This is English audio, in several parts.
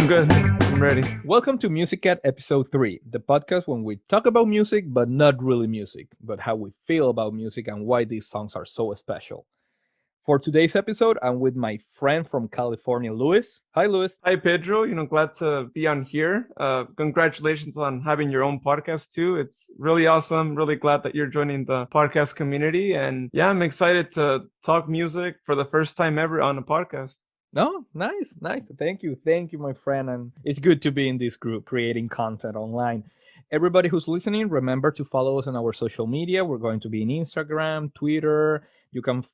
I'm good. I'm ready. Welcome to Music Cat Episode 3, the podcast when we talk about music, but not really music, but how we feel about music and why these songs are so special. For today's episode, I'm with my friend from California, Luis. Hi, Luis. Hi, Pedro. Glad to be on here. Congratulations on having your own podcast too. It's really awesome. Really glad that you're joining the podcast community. And yeah, I'm excited to talk music for the first time ever on a podcast. No, nice. Thank you, my friend. And it's good to be in this group creating content online. Everybody who's listening, remember to follow us on our social media. We're going to be in Instagram, Twitter. You can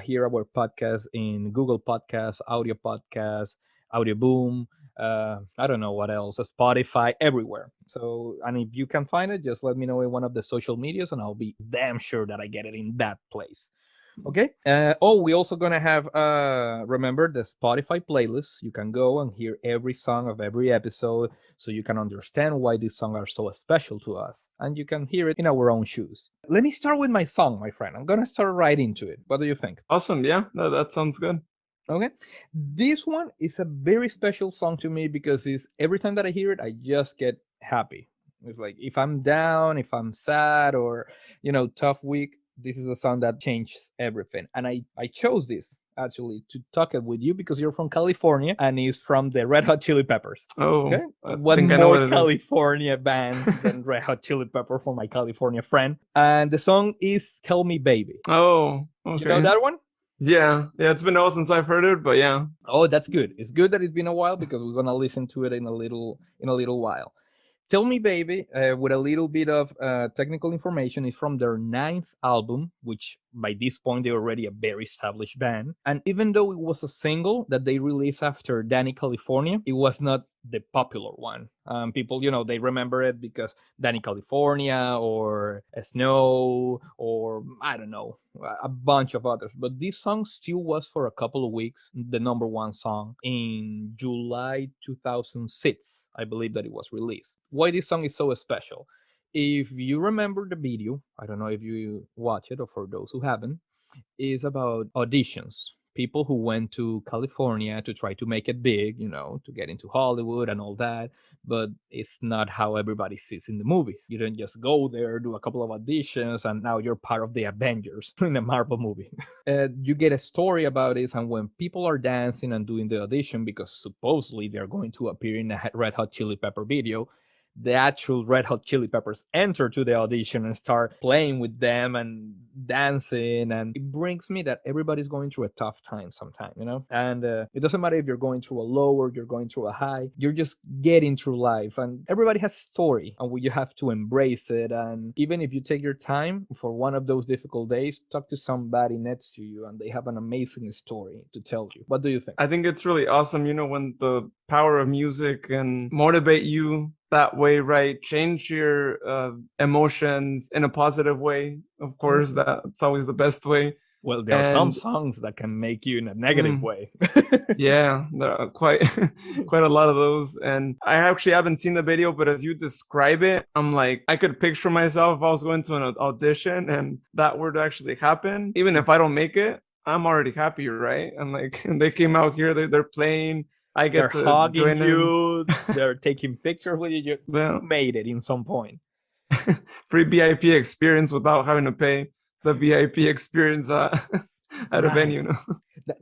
hear our podcast in Google Podcasts, Audio Podcasts, Audio Boom. I don't know what else, Spotify, everywhere. So, and if you can find it, just let me know in one of the social medias, and I'll be damn sure that I get it in that place. Okay. We also gonna have remember the Spotify playlist. You can go and hear every song of every episode, so you can understand why these songs are so special to us, and you can hear it in our own shoes. Let me start with my song, my friend. I'm gonna start right into it. What do you think? Awesome. Yeah, no, that sounds good. Okay. This one is a very special song to me because it's every time that I hear it, I just get happy. It's like if I'm down, if I'm sad, or tough week, this is a song that changes everything. And I chose this actually to talk it with you because you're from California and it's from the Red Hot Chili Peppers. Oh, Okay. I One think I know what more it is. California band than Red Hot Chili Pepper for my California friend. And the song is Tell Me Baby. Oh, okay. You know that one? Yeah, it's been a while since I've heard it, but yeah. Oh, that's good. It's good that it's been a while because we're gonna listen to it in a little while. Tell Me Baby, with a little bit of technical information, is from their 9th album, which by this point they're already a very established band. And even though it was a single that they released after Danny California, it was not the popular one. People, they remember it because Danny California or Snow or I don't know, a bunch of others. But this song still was for a couple of weeks the number one song in July 2006. I believe that it was released. Why this song is so special? If you remember the video, I don't know if you watch it or for those who haven't, is about auditions. People who went to California to try to make it big, to get into Hollywood and all that. But it's not how everybody sees in the movies. You don't just go there, do a couple of auditions, and now you're part of the Avengers in a Marvel movie. You get a story about it, and when people are dancing and doing the audition, because supposedly they're going to appear in a Red Hot Chili Pepper video, the actual Red Hot Chili Peppers enter to the audition and start playing with them and dancing. And it brings me that everybody's going through a tough time sometime, and it doesn't matter if you're going through a low or you're going through a high, you're just getting through life, and everybody has a story and you have to embrace it. And even if you take your time for one of those difficult days, talk to somebody next to you and they have an amazing story to tell you. What do you think? I think it's really awesome, when the power of music can motivate you that way, right? Change your emotions in a positive way. Of course, that's always the best way. Well, there are some songs that can make you in a negative way. Yeah, there are quite a lot of those. And I actually haven't seen the video, but as you describe it, I'm like, I could picture myself if I was going to an audition and that were to actually happen. Even if I don't make it, I'm already happy, right? And like, they came out here, they're playing. I get they're to hugging join you. They're taking pictures with you. You Yeah. made it in some point. Free VIP experience without having to pay the VIP experience at a venue.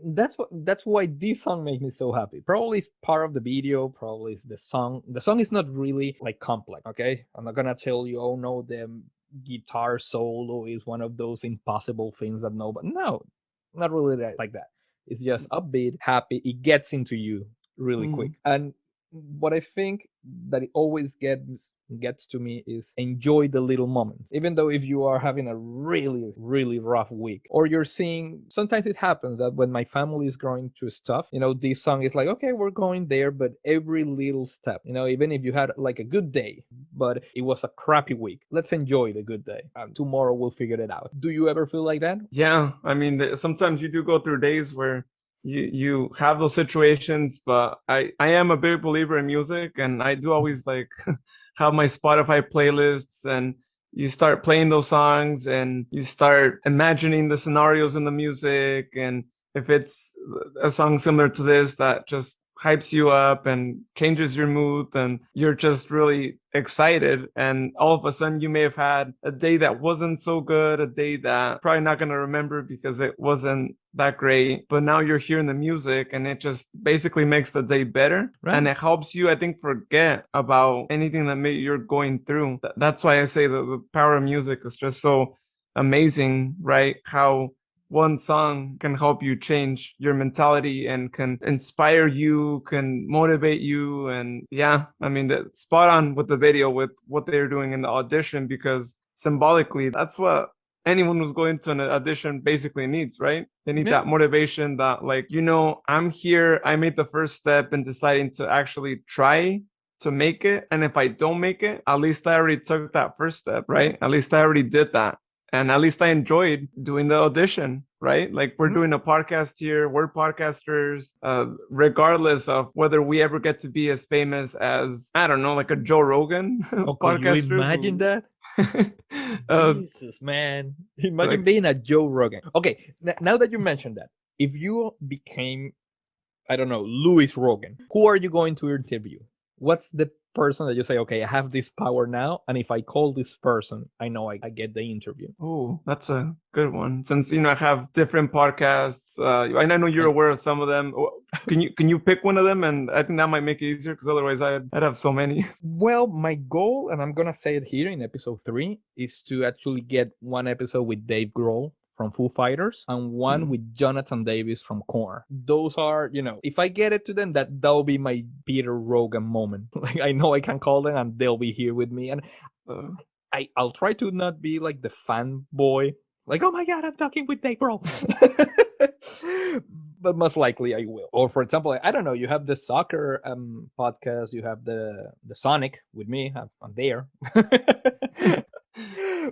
That's why this song makes me so happy. Probably it's part of the video. Probably it's the song. The song is not really like complex. Okay, I'm not gonna tell you. Oh no, the guitar solo is one of those impossible things that nobody. No, not really like that. It's just upbeat, happy. It gets into you really quick. And what I think that it always gets to me is enjoy the little moments. Even though if you are having a really, really rough week, or you're seeing, sometimes it happens that when my family is going through stuff, this song is like, okay, we're going there, but every little step, even if you had like a good day, but it was a crappy week, let's enjoy the good day. Tomorrow we'll figure it out. Do you ever feel like that? Yeah, I mean, sometimes you do go through days where you have those situations, but I am a big believer in music, and I do always like have my Spotify playlists, and you start playing those songs and you start imagining the scenarios in the music. And if it's a song similar to this that just hypes you up and changes your mood, and you're just really excited. And all of a sudden you may have had a day that wasn't so good, a day that probably not going to remember because it wasn't that great, but now you're hearing the music and it just basically makes the day better. Right. And it helps you, I think, forget about anything that you're going through. That's why I say that the power of music is just so amazing, right? How one song can help you change your mentality and can inspire you, can motivate you. And yeah, I mean, that's spot on with the video with what they're doing in the audition, because symbolically, that's what anyone who's going to an audition basically needs, right? They need Yeah. that motivation that, like, I'm here, I made the first step in deciding to actually try to make it. And if I don't make it, at least I already took that first step, right? At least I already did that. And at least I enjoyed doing the audition, right? Like, we're doing a podcast here, we're podcasters, regardless of whether we ever get to be as famous as, I don't know, like a Joe Rogan Oh, could you podcaster imagine who, that? uh, Jesus, man. Imagine like, being a Joe Rogan. Okay, now that you mentioned that, if you became, I don't know, Louis Rogan, who are you going to interview? What's the person that you say, okay, I have this power now, and if I call this person, I know I get the interview? oh, that's a good one. Since I have different podcasts, and I know you're And aware of some of them. Can you pick one of them? And I think that might make it easier, because otherwise I'd have so many. well, my goal, and I'm gonna say it here in episode 3, is to actually get one episode with Dave Grohl from Foo Fighters and one with Jonathan Davis from Korn. Those are, if I get it to them, that'll be my Peter Rogan moment. Like, I know I can call them and they'll be here with me, and Uh, I'll try to not be like the fanboy, like, oh my god, I'm talking with Dave Grohl. But most likely I will. Or for example, I don't know, you have the soccer podcast, you have the Sonic with me. I'm there.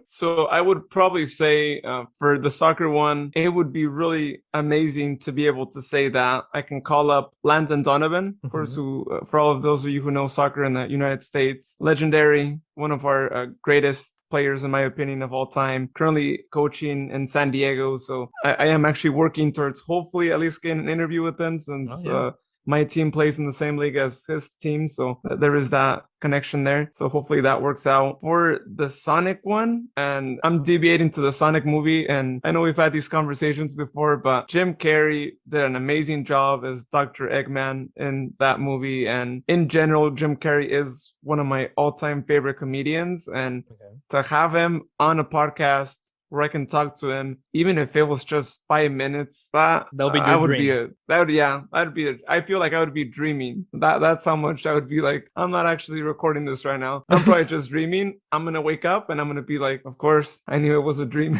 So I would probably say, for the soccer one, it would be really amazing to be able to say that I can call up Landon Donovan, of course, who, for all of those of you who know soccer in the United States, legendary, one of our greatest players, in my opinion, of all time, currently coaching in San Diego. So I am actually working towards hopefully at least getting an interview with him, since Oh, yeah. my team plays in the same league as his team. So there is that connection there. So hopefully that works out. For the Sonic one, and I'm deviating to the Sonic movie, and I know we've had these conversations before, but Jim Carrey did an amazing job as Dr. Eggman in that movie. And in general, Jim Carrey is one of my all-time favorite comedians. And to have him on a podcast where I can talk to him, even if it was just 5 minutes, That'll be your dream. I feel like I would be dreaming. That's how much I would be like, I'm not actually recording this right now. I'm probably just dreaming. I'm gonna wake up and I'm gonna be like, of course, I knew it was a dream.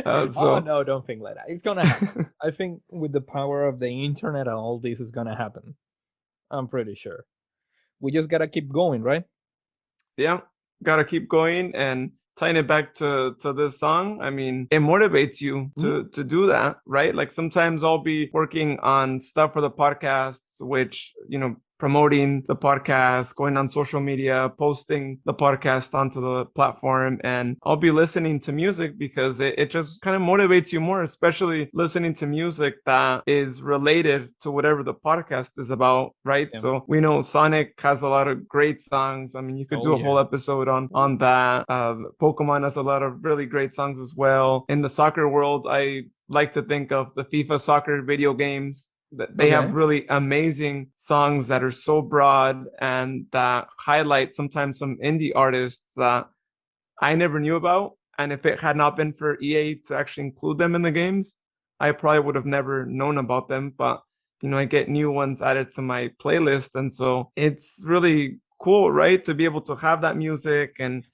Oh no, don't think like that. It's gonna happen. I think with the power of the internet and all this is gonna happen. I'm pretty sure. We just gotta keep going, right? Yeah, gotta keep going. And tying it back to this song, I mean, it motivates you to do that, right? Like, sometimes I'll be working on stuff for the podcasts, which, promoting the podcast, going on social media, posting the podcast onto the platform, and I'll be listening to music because it just kind of motivates you more, especially listening to music that is related to whatever the podcast is about, right? Yeah. So we know Sonic has a lot of great songs. I mean, you could do a whole episode on that. Pokemon has a lot of really great songs as well. In the soccer world, I like to think of the FIFA soccer video games. They have really amazing songs that are so broad and that highlight sometimes some indie artists that I never knew about. And if it had not been for EA to actually include them in the games, I probably would have never known about them. But, I get new ones added to my playlist. And so it's really cool, right? To be able to have that music, and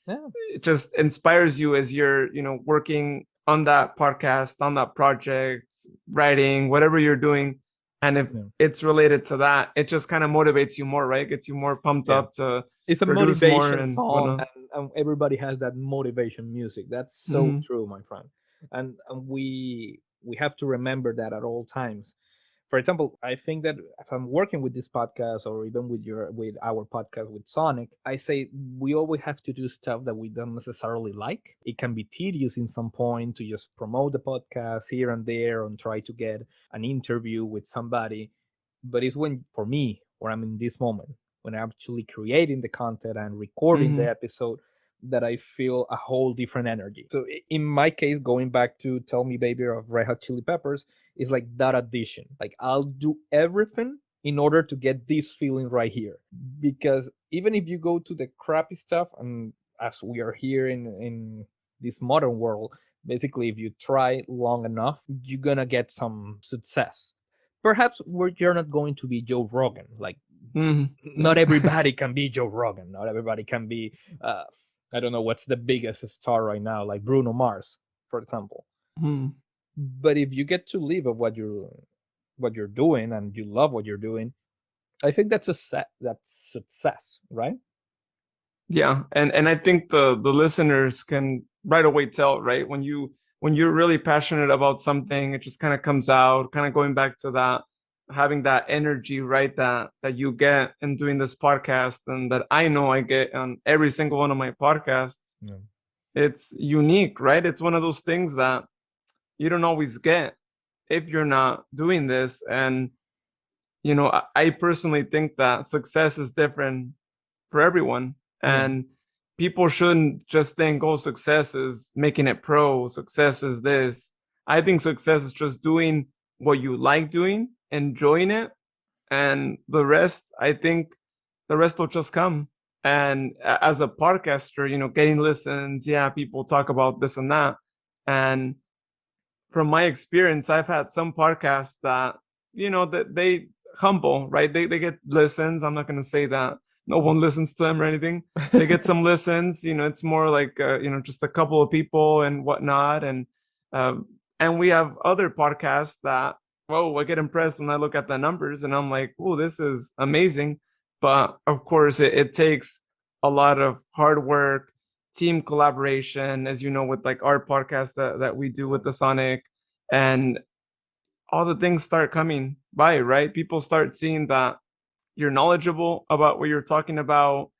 it just inspires you as you're, working on that podcast, on that project, writing, whatever you're doing. And if it's related to that, it just kind of motivates you more, right? Gets you more pumped up to It's a produce more motivation and song, whatnot. and everybody has that motivation music. That's so true, my friend. And we have to remember that at all times. For example, I think that if I'm working with this podcast, or even with our podcast with Sonic, I say we always have to do stuff that we don't necessarily like. It can be tedious in some point to just promote the podcast here and there and try to get an interview with somebody. but it's when, for me, where I'm in this moment, when I'm actually creating the content and recording Mm-hmm. the episode, that I feel a whole different energy. So in my case, going back to Tell Me Baby of Red Hot Chili Peppers, is like that addition. Like I'll do everything in order to get this feeling right here. Because even if you go to the crappy stuff, and as we are here in this modern world, basically if you try long enough, you're gonna get some success. Perhaps you're not going to be Joe Rogan. Like not Mm-hmm. everybody can be Joe Rogan. Not everybody can be uh, I don't know what's the biggest star right now, like Bruno Mars, for example. Mm-hmm. But if you get to live of what you're doing and you love what you're doing, I think that's a set that's success, right? Yeah, and I think the listeners can right away tell, right? When you're really passionate about something, it just kind of comes out, kind of going back to that, having that energy, right? That you get in doing this podcast and that I know I get on every single one of my podcasts. Yeah. It's unique, right? It's one of those things that you don't always get if you're not doing this. And I personally think that success is different for everyone. Yeah. And people shouldn't just think, oh, success is making it pro, success is this. I think success is just doing what you like doing, enjoying it. And the rest, I think the rest will just come. And as a podcaster, getting listens, yeah, people talk about this and that. And from my experience, I've had some podcasts that, that they humble, right? They get listens. I'm not going to say that no one listens to them or anything. They get some listens. It's more like, just a couple of people and whatnot. Um, and we have other podcasts that, whoa, I get impressed when I look at the numbers and I'm like, oh, this is amazing. But of course, it takes a lot of hard work, team collaboration, as you know, with like our podcast that we do with the Sonic, and all the things start coming by, right? People start seeing that you're knowledgeable about what you're talking about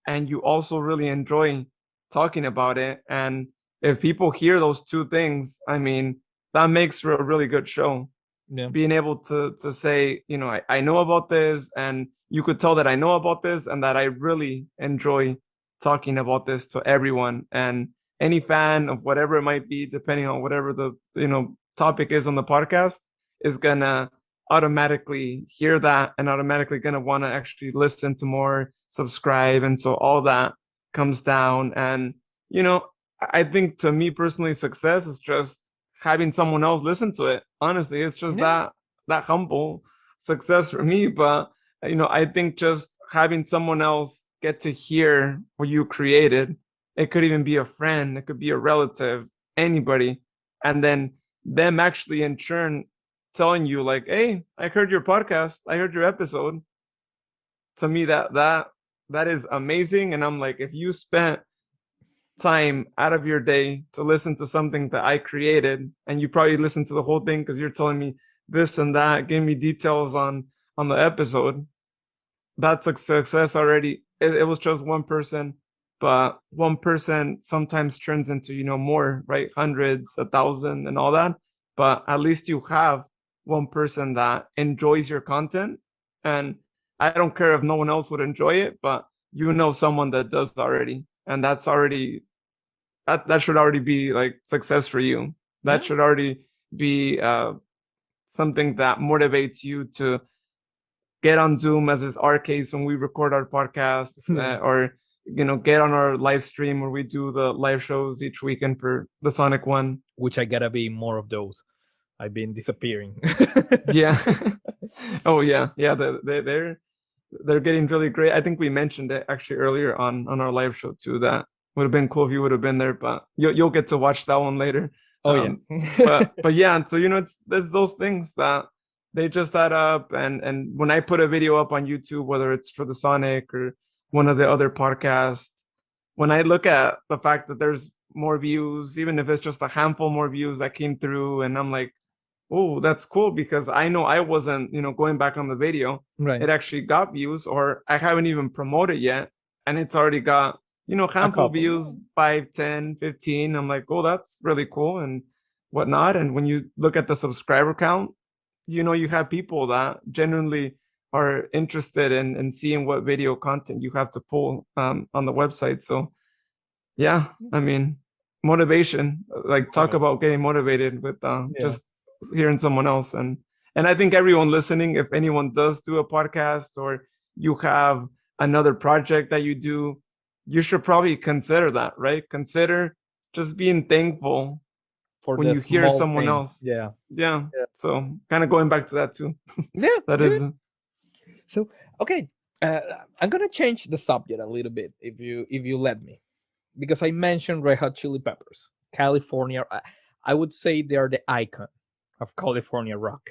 and you also really enjoy talking about it. And if people hear those two things, I mean, that makes for a really good show. Yeah. Being able to say, I know about this, and you could tell that I know about this and that I really enjoy talking about this to everyone. And any fan of whatever it might be, depending on whatever the topic is on the podcast, is gonna automatically hear that and automatically gonna want to actually listen to more, subscribe, and so all that comes down. And I think, to me personally, success is just having someone else listen to it. Honestly, it's just Yeah. that humble success for me. But I think just having someone else get to hear what you created, it could even be a friend, it could be a relative, anybody, and then them actually in turn telling you like, hey, I heard your podcast, I heard your episode. To me, that is amazing. And I'm like, if you spent time out of your day to listen to something that I created, and you probably listened to the whole thing because you're telling me this and that, give me details on the episode. That's a success already. It was just one person, but one person sometimes turns into more, right? Hundreds, 1,000, and all that. But at least you have one person that enjoys your content, and I don't care if no one else would enjoy it, but someone that does already, and that should already be like success for you. That Yeah. should already be something that motivates you to get on Zoom, as is our case when we record our podcasts, Yeah. or get on our live stream where we do the live shows each weekend for the Sonic one. Which I gotta be more of those. I've been disappearing. Yeah. Oh yeah, yeah. They're getting really great. I think we mentioned it actually earlier on our live show too. That would have been cool if you would have been there, but you'll get to watch that one later. Oh yeah. But yeah, and so it's those things that they just add up. And when I put a video up on YouTube, whether it's for the Sonic or one of the other podcasts, when I look at the fact that there's more views, even if it's just a handful more views that came through, and I'm like, oh, that's cool, because I know I wasn't, going back on the video. Right. It actually got views, or I haven't even promoted yet, and it's already got, A handful couple. views, 5, 10, 15. I'm like, oh, that's really cool and whatnot. And when you look at the subscriber count, you have people that genuinely are interested in seeing what video content you have to pull on the website. So yeah, I mean, motivation, like talk Right. about getting motivated with Yeah. just hearing someone else. And I think everyone listening, if anyone does do a podcast or you have another project that you do, you should probably consider that, right? Consider just being thankful For when the you hear small someone things. else. Yeah. Yeah. Yeah. So kind of going back to that too. Yeah. That Yeah. is So okay, uh, I'm gonna change the subject a little bit if you let me, because I mentioned Red Hot Chili Peppers, California. I would say they are the icon of California rock.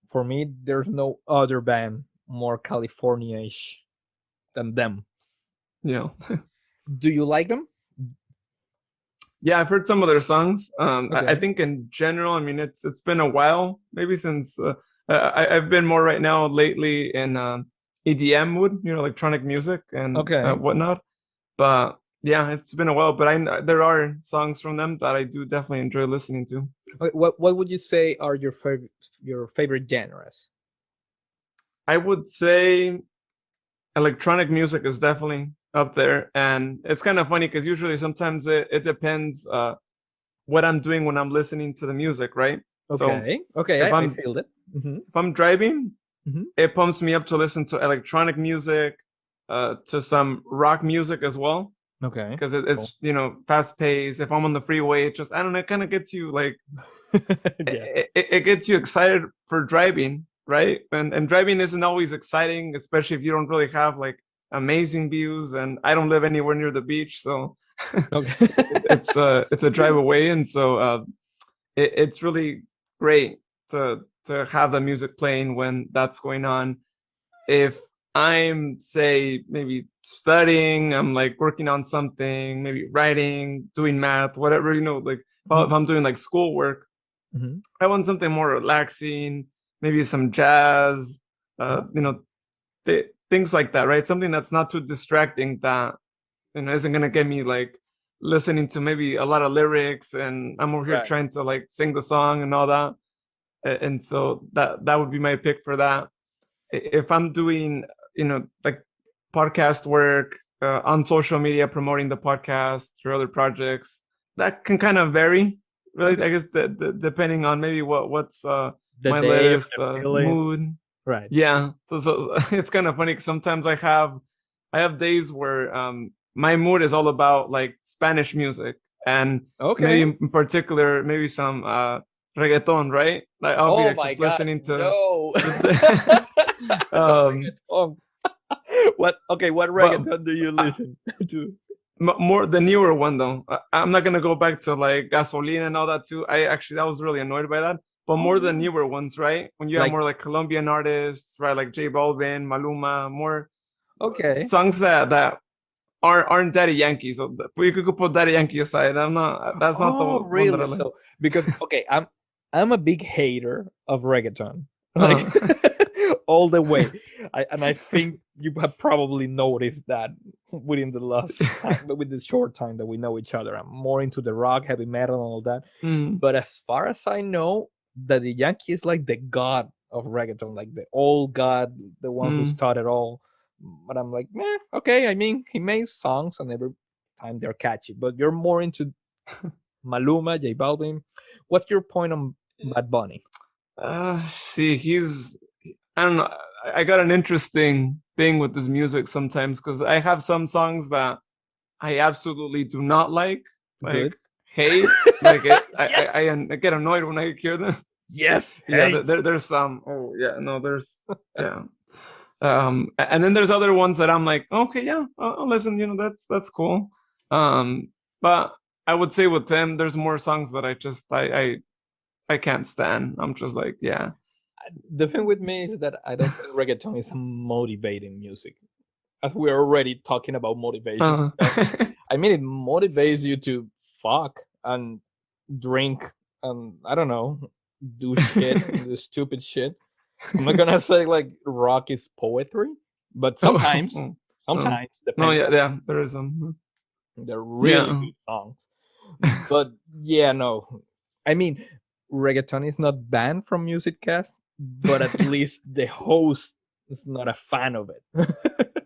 For me, there's no other band more California-ish than them. you know. Do you like them? Yeah, I've heard some of their songs. I Okay. think in general, I mean, it's been a while, maybe since I've been more right now lately in EDM mood, electronic music and Okay. whatnot. But yeah, it's been a while. But there are songs from them that I do definitely enjoy listening to. Okay, what would you say are your favorite genres? I would say electronic music is definitely up there, and it's kind of funny because usually sometimes it depends what I'm doing when I'm listening to the music, right? So Okay. Okay. if I I'm feel it. Hmm. if I'm driving, Hmm. it pumps me up to listen to electronic music, to some rock music as well, Okay. because Cool. it's fast paced. If I'm on the freeway, it just I don't know, it kind of gets you like Yeah. it gets you excited for driving, right? And driving isn't always exciting, especially if you don't really have like amazing views. And I don't live anywhere near the beach, so Okay. it's a drive away, and so it's really great to have the music playing when that's going on. If I'm say maybe studying, I'm like working on something, maybe writing, doing math, whatever, like if Mhm, I'm doing like schoolwork, mhm. I want something more relaxing, maybe some jazz, uh, Oh, you know, things like that, right? Something that's not too distracting that isn't gonna get me like listening to maybe a lot of lyrics and I'm over here right. trying to like sing the song and all that. And so that would be my pick for that. If I'm doing, like podcast work on social media, promoting the podcast or other projects, that can kind of vary, really. Okay. I guess depending on maybe what's The my day or latest the feeling. mood. Right. Yeah. So it's kind of funny 'cause sometimes I have days where my mood is all about like Spanish music and maybe Okay. in particular maybe some reggaeton, right? Like I'll be Oh like my just God, listening to no. the um Reggaeton. What? Okay, what but reggaeton do you uh, listen to? more the newer one though. I'm not gonna go back to like gasolina and all that too. I was really annoyed by that. But Oh, more the really? newer ones, right? When you have Like, more like Colombian artists, right? Like J Balvin, Maluma, more okay. songs that aren't Daddy Yankee. So we could put Daddy Yankee aside. I'm not. That's not the Oh, one that I really? like. So, because okay, I'm a big hater of reggaeton, like Uh, all the way. I think you have probably noticed that within the last time, but with the short time that we know each other. I'm more into the rock, heavy metal, and all that. mm, But as far as I know, that the Yankee is like the god of reggaeton, like the old god, the one who mm. started all. But I'm like, okay. I mean, he makes songs, and every time they're catchy. But you're more into Maluma, J Balvin. What's your point on Bad Bunny? See, I don't know. I got an interesting thing with this music sometimes because I have some songs that I absolutely do not like Good. hate. Like it, Yes. I get annoyed when I hear them. Yes. Yeah, Hate. there's some. Oh yeah, no, there's yeah. And then there's other ones that I'm like, okay, yeah, I'll listen. That's cool. Um, but I would say with them, there's more songs that I can't stand. I'm just like, yeah. The thing with me is that I don't think reggaeton is motivating music, as we're already talking about motivation. Uh, I mean, it motivates you to fuck and drink and I don't know, do shit and do stupid shit. I'm not gonna say like rock is poetry, but oh, sometimes, oh, no, depending yeah, on yeah, there is some. they're really Yeah. good songs. But yeah, no. I mean, reggaeton is not banned from Music Cast, but at least the host is not a fan of it.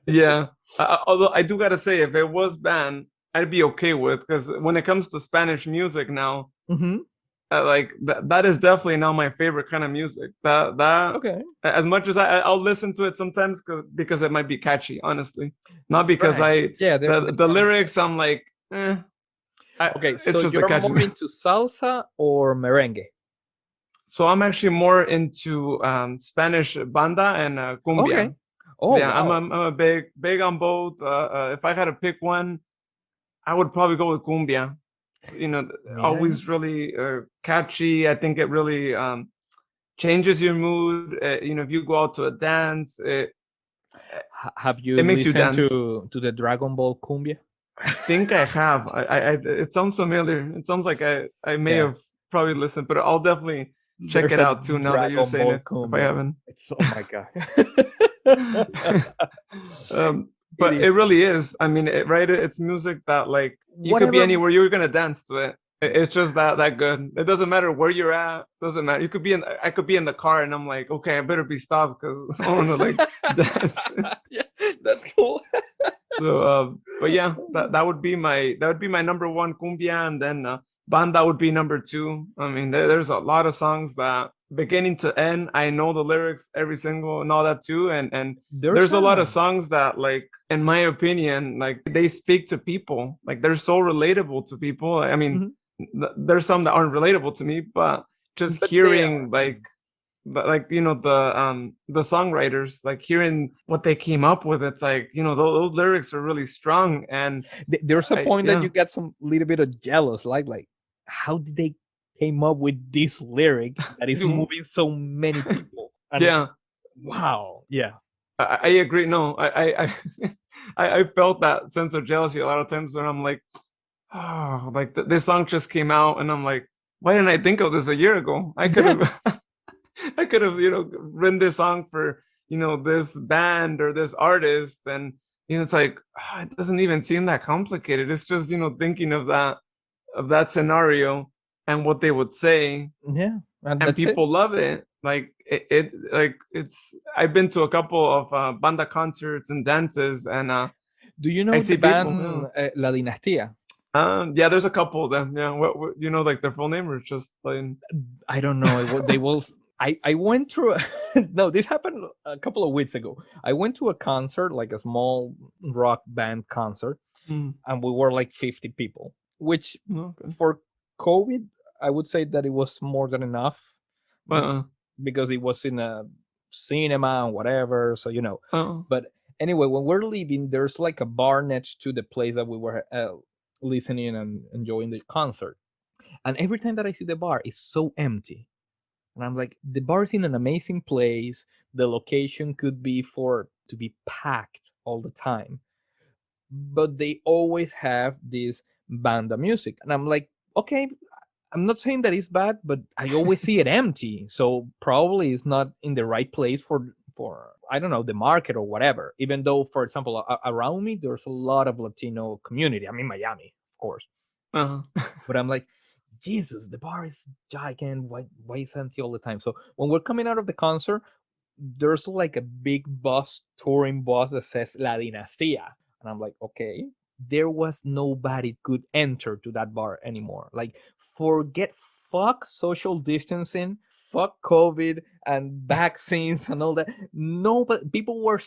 Yeah. Although I do gotta say, if it was banned, I'd be okay with, because when it comes to Spanish music now, Hmm. like that is definitely now my favorite kind of music. That Okay. as much as I'll listen to it sometimes because it might be catchy, honestly, not because Right. I Yeah. the lyrics I'm like, Okay. it's So just a you're catchy. more into salsa or merengue? So I'm actually more into Spanish banda and Okay. cumbia. Oh Yeah, wow. I'm a big on both. If I had to pick one, I would probably go with cumbia. You know, Mira. always really catchy. I think it really changes your mood. You know, if you go out to a dance, Have you it makes you listened dance. to the Dragon Ball cumbia? I think I have. It sounds familiar. It sounds like I may Yeah. have probably listened, but I'll definitely check There's it a out too now that you're Dragon saying Ball it, if I cumbia. haven't. It's oh my god. It But is it really is. I mean, right? It's music that like you could be whatever. anywhere, you're gonna dance to it. It's just that good. It doesn't matter where you're at. Doesn't matter. You could be in. I could be in the car, and I'm like, okay, I better be stopped because I want to like dance. Yeah, that's cool. So, but yeah, that would be my number one cumbia, and then banda would be number two. I mean, there's a lot of songs that beginning to end, I know the lyrics every single and all that too, and There's there's a lot of a songs that, like, in my opinion, like they speak to people, like they're so relatable to people. I mean, Mhm. there's some that aren't relatable to me, but just But they are. hearing like you know the songwriters, like hearing what they came up with, it's like, you know, those lyrics are really strong. And There's a point that yeah. you get some little bit of jealous, like how did they came up with this lyric that is moving so many people? And Yeah, wow, yeah, I agree. No, I I felt that sense of jealousy a lot of times when I'm like, oh, like this song just came out and I'm like, why didn't I think of this a year ago? I could yeah, have I could have, you know, written this song for, you know, this band or this artist. And, you know, it's like, it doesn't even seem that complicated. It's just, you know, thinking of that scenario and what they would say, yeah, and and that's it. people love it. Like like it's, I've been to a couple of banda concerts and dances, and Do you I know the see people. band La Dinastía? Yeah, there's a couple of them. Yeah, what you know, like their full name or just plain? I don't know. They was. I went through. No, this happened a couple of weeks ago. I went to a concert, like a small rock band concert, Mm, and we were like 50 people, which okay. for COVID, I would say that it was more than enough Uh, because it was in a cinema and whatever. So, uh, but anyway, when we're leaving, there's like a bar next to the place that we were listening and enjoying the concert. And every time that I see the bar, it's so empty. And I'm like, the bar is in an amazing place. The location could be for to be packed all the time, but they always have this banda music. And I'm like, okay, I'm not saying that it's bad, but I always see it empty. So probably it's not in the right place for I don't know, the market or whatever. Even though, for example, around me there's a lot of Latino community. I'm in Miami, of course, uh, but I'm like, Jesus, the bar is gigantic. Why is it empty all the time? So when we're coming out of the concert, there's like a big bus, touring bus that says La Dinastía. And I'm like, okay, there was nobody could enter to that bar anymore. Like, forget, fuck social distancing, fuck COVID and vaccines and all that. No, but people were,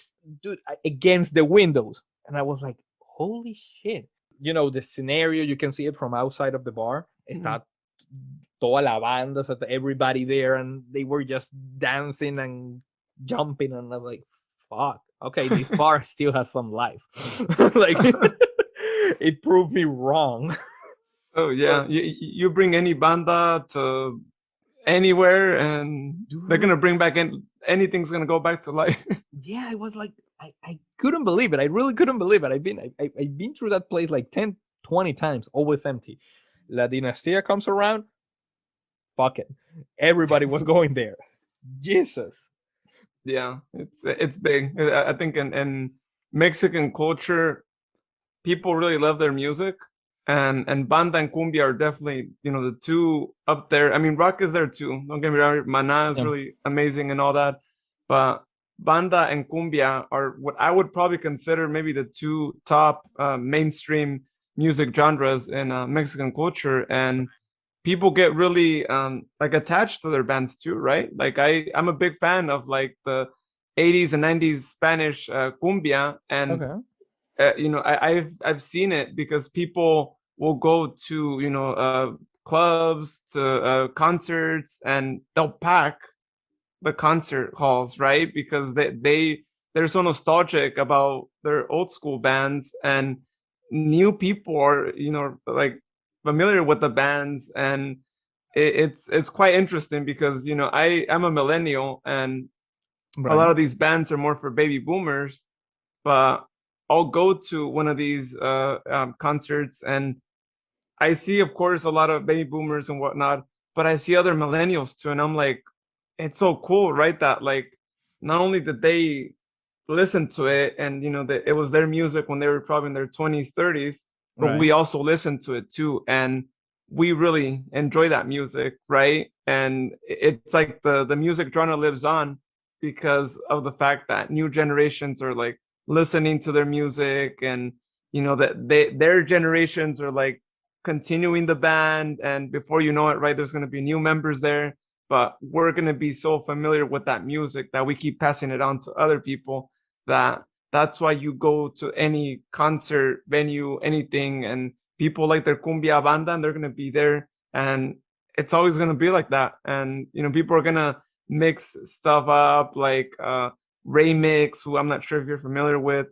dude, against the windows. And I was like, holy shit. The scenario, you can see it from outside of the bar. mm, Está toda la banda, so everybody there, and they were just dancing and jumping, and I'm like, fuck, okay, this bar still has some life. Like, it proved me wrong. oh But yeah, you bring any banda to anywhere, and they're dude, gonna bring back anything's gonna go back to life. yeah, it was like I couldn't believe it. I really couldn't believe it. I've been through that place like 10, 20 times, always empty. La Dinastia comes around, fuck it. Everybody was going there. Jesus. Yeah, it's big. I think in Mexican culture, people really love their music, and banda and cumbia are definitely, the two up there. I mean, rock is there too. Don't get me wrong, Maná is Yeah. really amazing and all that, but banda and cumbia are what I would probably consider maybe the two top mainstream music genres in Mexican culture, and people get really like attached to their bands too, right? Like I'm a big fan of like the 80s and 90s Spanish cumbia, and Okay. I've seen it because people will go to clubs, to concerts, and they'll pack the concert halls, right? Because they're so nostalgic about their old school bands, and new people are like familiar with the bands, and it's quite interesting because I'm a millennial, and a lot Right. of these bands are more for baby boomers, but I'll go to one of these concerts, and I see, of course, a lot of baby boomers and whatnot, but I see other millennials too, and I'm like, it's so cool, right? That like not only did they listen to it, and that it was their music when they were probably in their 20s, 30s, but Right. we also listened to it too, and we really enjoy that music, right? And it's like the music genre lives on because of the fact that new generations are like listening to their music, and that their generations are like continuing the band, and before you know it, right, there's going to be new members there, but we're going to be so familiar with that music that we keep passing it on to other people, that that's why you go to any concert venue, anything, and people like their cumbia banda, and they're going to be there, and it's always going to be like that. And people are going to mix stuff up, like Ray Mix, who I'm not sure if you're familiar with.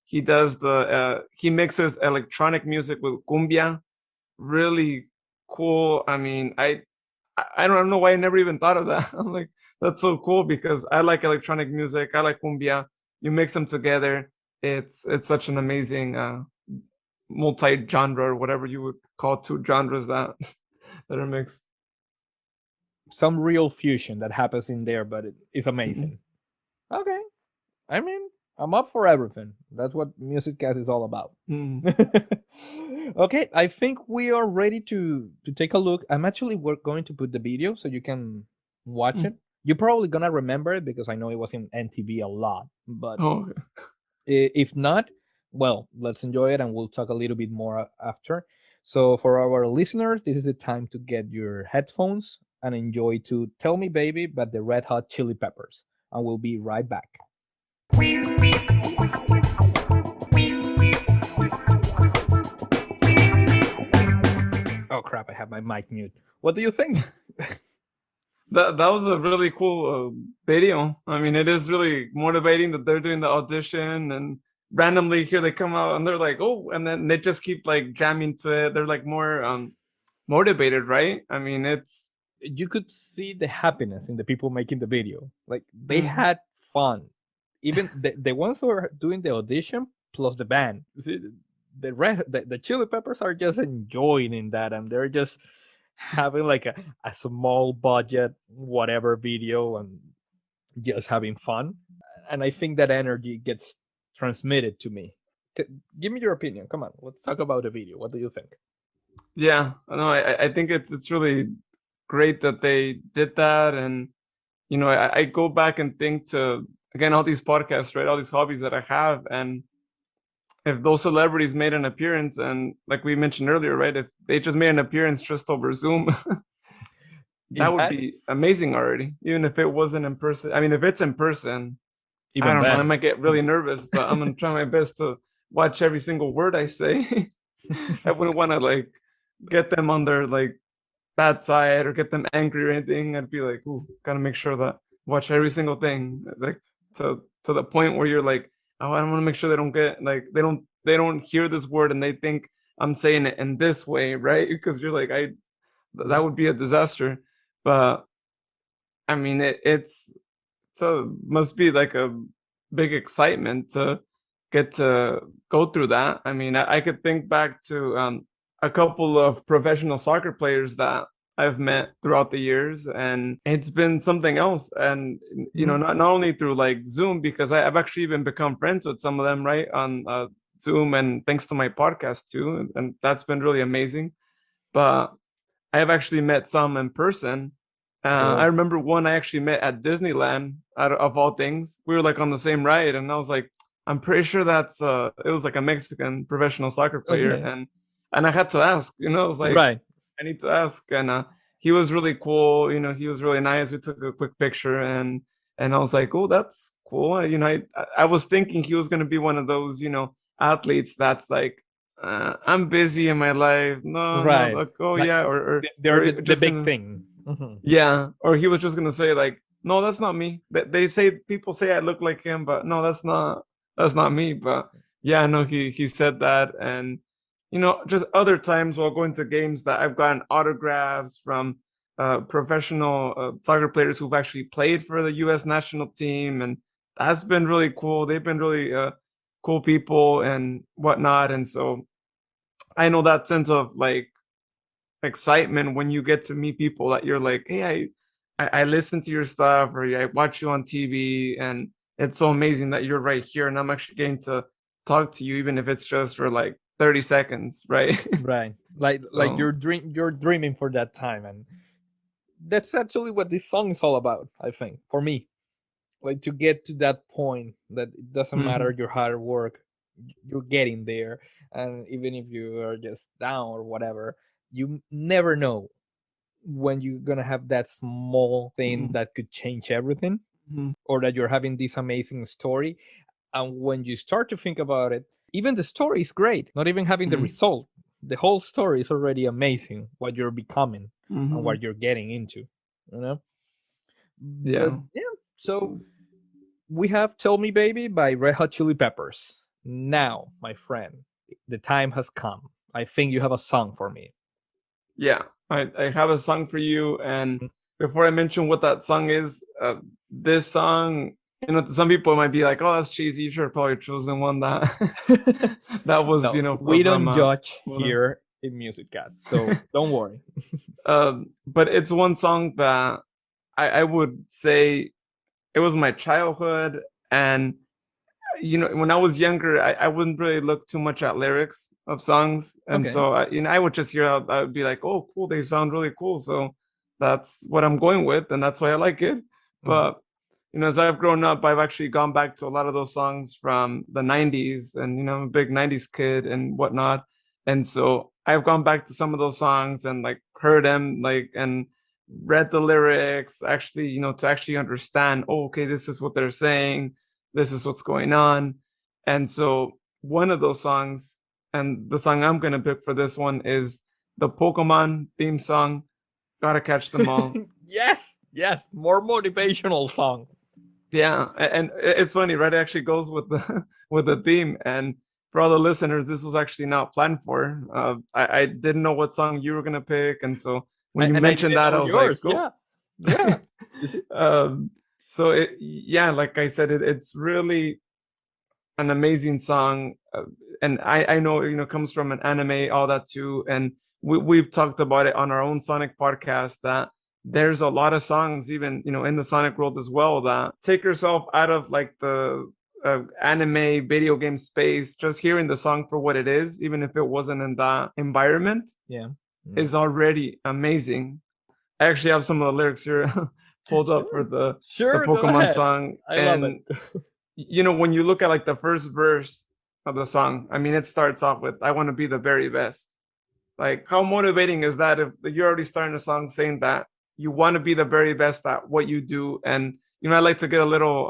He mixes electronic music with cumbia, really cool. I mean, I don't know why I never even thought of that. I'm like, that's so cool because I like electronic music. I like cumbia. You mix them together. It's such an amazing multi-genre, or whatever you would call two genres that that are mixed. Some real fusion that happens in there, but it's Mhm. amazing. Okay. I mean, I'm up for everything. That's what Music Cast is all about. Mhm. Okay, I think we are ready to take a look. I'm actually we're going to put the video so you can watch it. Mhm. You're probably gonna remember it because I know it was in NTV a lot. But Oh, if not, well, let's enjoy it and we'll talk a little bit more after. So for our listeners, this is the time to get your headphones and enjoy to Tell Me Baby by the Red Hot Chili Peppers. And we'll be right back. Oh crap, I have my mic mute. What do you think? that was a really cool video. I mean, it is really motivating that they're doing the audition, and randomly here they come out and they're like, oh, and then they just keep like jamming to it. They're like more motivated, right? I mean, it's You could see the happiness in the people making the video. Like they mhm. had fun. Even the ones who are doing the audition plus the band. See, the Chili Peppers are just enjoying in that, and they're just having like a small budget whatever video and just having fun. And I think that energy gets transmitted to me. T- Give me your opinion. Come on, let's talk about the video. What do you think? Yeah, no, I think it's really great that they did that, and I go back and think to again all these podcasts, right? All these hobbies that I have, and if those celebrities made an appearance, and like we mentioned earlier, right? If they just made an appearance just over Zoom, that would Imagine be amazing already. Even if it wasn't in person. I mean, if it's in person, I even don't know. I better. might get really nervous, but I'm gonna try my best to watch every single word I say. I wouldn't want to like get them on their like bad side or get them angry or anything. I'd be like, ooh, gotta make sure that watch every single thing, like to the point where you're like, oh, I don't want to make sure they don't get like they don't hear this word and they think I'm saying it in this way, right? Because you're like, that would be a disaster. But I mean, it's so must be like a big excitement to get to go through that. I mean, I could think back to a couple of professional soccer players that I've met throughout the years, and it's been something else. And Mhm. not only through like Zoom, because I've actually even become friends with some of them, right, on Zoom and thanks to my podcast too, and that's been really amazing. But I have actually met some in person. I Cool. remember one I actually met at Disneyland, out of all things. We were like on the same ride, and I was like, I'm pretty sure that's it was like a Mexican professional soccer player, Okay. and I had to ask, I was like, Right. I need to ask, and he was really cool. He was really nice. We took a quick picture, and I was like, oh, that's cool. I was thinking he was gonna be one of those, athletes that's like, I'm busy in my life. No, no, Right. like, oh Like yeah, or they're the just big gonna, thing. Mhm. yeah, or he was just gonna say like, no, that's not me. They say people say I look like him, but no, that's not me. But yeah, no, he said that, and just other times while going to games that I've gotten autographs from professional soccer players who've actually played for the U.S. national team, and that's been really cool. They've been really cool people and whatnot, and so I know that sense of like excitement when you get to meet people that you're like, hey, I listen to your stuff, or I watch you on TV, and it's so amazing that you're right here, and I'm actually getting to talk to you, even if it's just for like 30 seconds, right? Right. Like So, you're dreaming for that time, and that's actually what this song is all about, I think, for me. Like to get to that point that it doesn't matter mhm, your hard work, you're getting there. And even if you are just down or whatever, you never know when you're gonna have that small thing mhm, that could change everything, mhm, or that you're having this amazing story. And when you start to think about it, even the story is great, not even having the mhm, result. The whole story is already amazing, what you're becoming and mhm. what you're getting into, you know? But Yeah. yeah, so we have Tell Me Baby by Red Hot Chili Peppers. Now, my friend, the time has come. I think you have a song for me. Yeah, I have a song for you. And before I mention what that song is, this song, some people might be like, "Oh, that's cheesy. You should have probably chosen one that that was, No, we from don't judge well, here in Music Cast, so don't worry. but it's one song that I would say it was my childhood, and when I was younger, I wouldn't really look too much at lyrics of songs, and Okay. so I would just hear out. I would be like, "Oh, cool! They sound really cool." So that's what I'm going with, and that's why I like it. Mhm. But as I've grown up, I've actually gone back to a lot of those songs from the '90s, and I'm a big '90s kid and whatnot, and so I've gone back to some of those songs and like heard them, like, and read the lyrics actually, to actually understand. Oh, okay, this is what they're saying, this is what's going on. And so one of those songs, and the song I'm going to pick for this one, is the Pokemon theme song, Gotta Catch Them All. Yes, yes, more motivational song. Yeah, and it's funny, right? It actually goes with the with the theme. And for all the listeners, this was actually not planned for. I didn't know what song you were gonna pick, and so when you And I mentioned didn't that, know I was like, yours. "Go." Yeah, yeah. You see? um, so yeah, like I said, it's really an amazing song, and I know comes from an anime, all that too, and we've talked about it on our own Sonic podcast that there's a lot of songs even in the Sonic world as well that take yourself out of like the anime video game space. Just hearing the song for what it is, even if it wasn't in that environment, Yeah. Mm. is already amazing. I actually have some of the lyrics here pulled up for Sure. the Sure, go Pokemon ahead. song, I love it. and when you look at like the first verse of the song, I mean, it starts off with, I want to be the very best. Like, how motivating is that if you're already starting a song saying that you want to be the very best at what you do? And, I like to get a little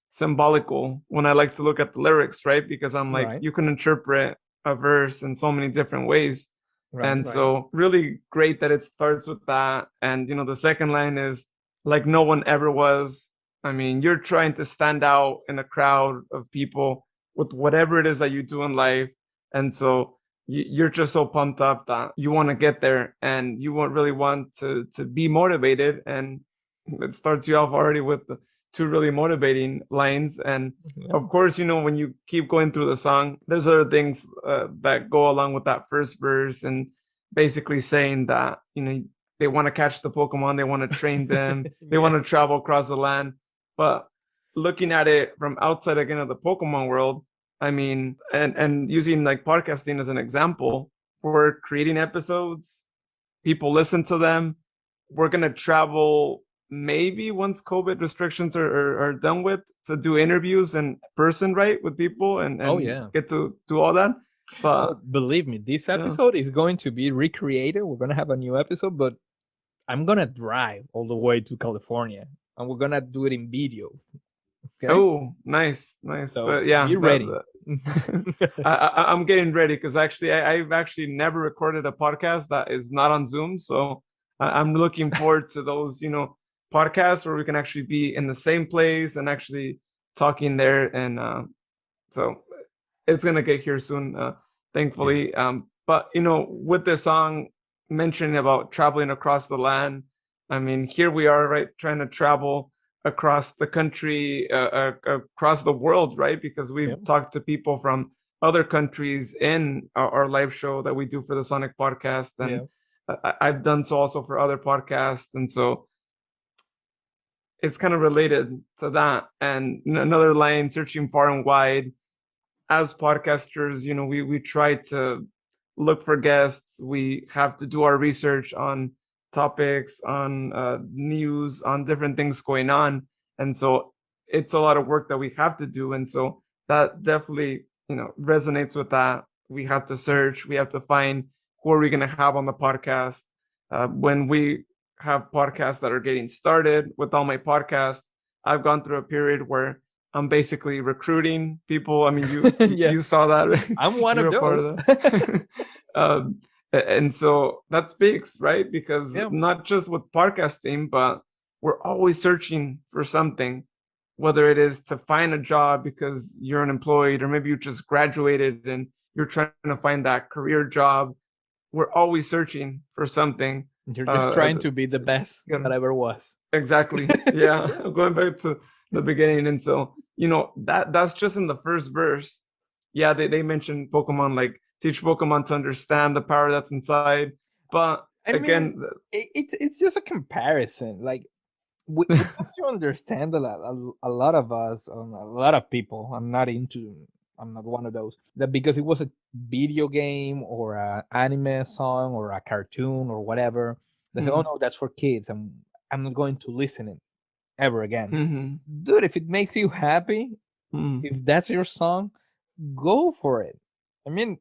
symbolical when I like to look at the lyrics, right? Because I'm like, Right, you can interpret a verse in so many different ways. right, And right. so, really great that it starts with that. And, the second line is like, no one ever was. I mean, you're trying to stand out in a crowd of people with whatever it is that you do in life. And so, you're just so pumped up that you want to get there, and you won't really want to be motivated. And it starts you off already with the two really motivating lines. And Yeah. of course, when you keep going through the song, there's other things that go along with that first verse, and basically saying that they want to catch the Pokemon, they want to train them, they Yeah. want to travel across the land. But looking at it from outside again of the Pokemon world, I mean, and using like podcasting as an example, we're creating episodes, people listen to them. We're gonna travel maybe once COVID restrictions are done with to do interviews in person, right, with people Oh and yeah. get to do all that. Oh, But believe me, this yeah. episode is going to be recreated. We're gonna have a new episode, but I'm gonna drive all the way to California, and we're gonna do it in video. Okay, Oh, nice, nice. so Yeah, be ready. I'm getting ready because actually I've actually never recorded a podcast that is not on Zoom. So I'm looking forward to those, podcasts where we can actually be in the same place and actually talking there. And so it's gonna get here soon, Yeah. thankfully. But with this song mentioning about traveling across the land, I mean, here we are, right, trying to travel across the country, across the world, right? Because we've Yep. talked to people from other countries in our live show that we do for the Sonic podcast, and Yeah. I've done so also for other podcasts, and so it's kind of related to that. And another line, searching far and wide as podcasters, we try to look for guests. We have to do our research on topics, on news, on different things going on, and so it's a lot of work that we have to do. And so that definitely, resonates with that. We have to search. We have to find who are we going to have on the podcast. When we have podcasts that are getting started with all my podcasts, I've gone through a period where I'm basically recruiting people. I mean, you Yeah, you saw that, right? I'm one You of were a part those. of that. And so that speaks, right? Because Yeah, not just with podcasting, but we're always searching for something, whether it is to find a job because you're unemployed, or maybe you just graduated and you're trying to find that career job. We're always searching for something. you're just Uh, trying to be the best you that know, ever was. Exactly. Yeah. Going back to the beginning. And so, that's just in the first verse. Yeah, they mentioned Pokemon, like teach Pokemon to understand the power that's inside. But I mean, again, it's just a comparison. Like we have to understand that a lot of us, a lot of people. I'm not one of those. That because it was a video game or a anime song or a cartoon or whatever, they say, "Oh mm, no, that's for kids," and I'm not going to listen it ever again. mm, Dude, if it makes you happy, mm, if that's your song, go for it. I mean,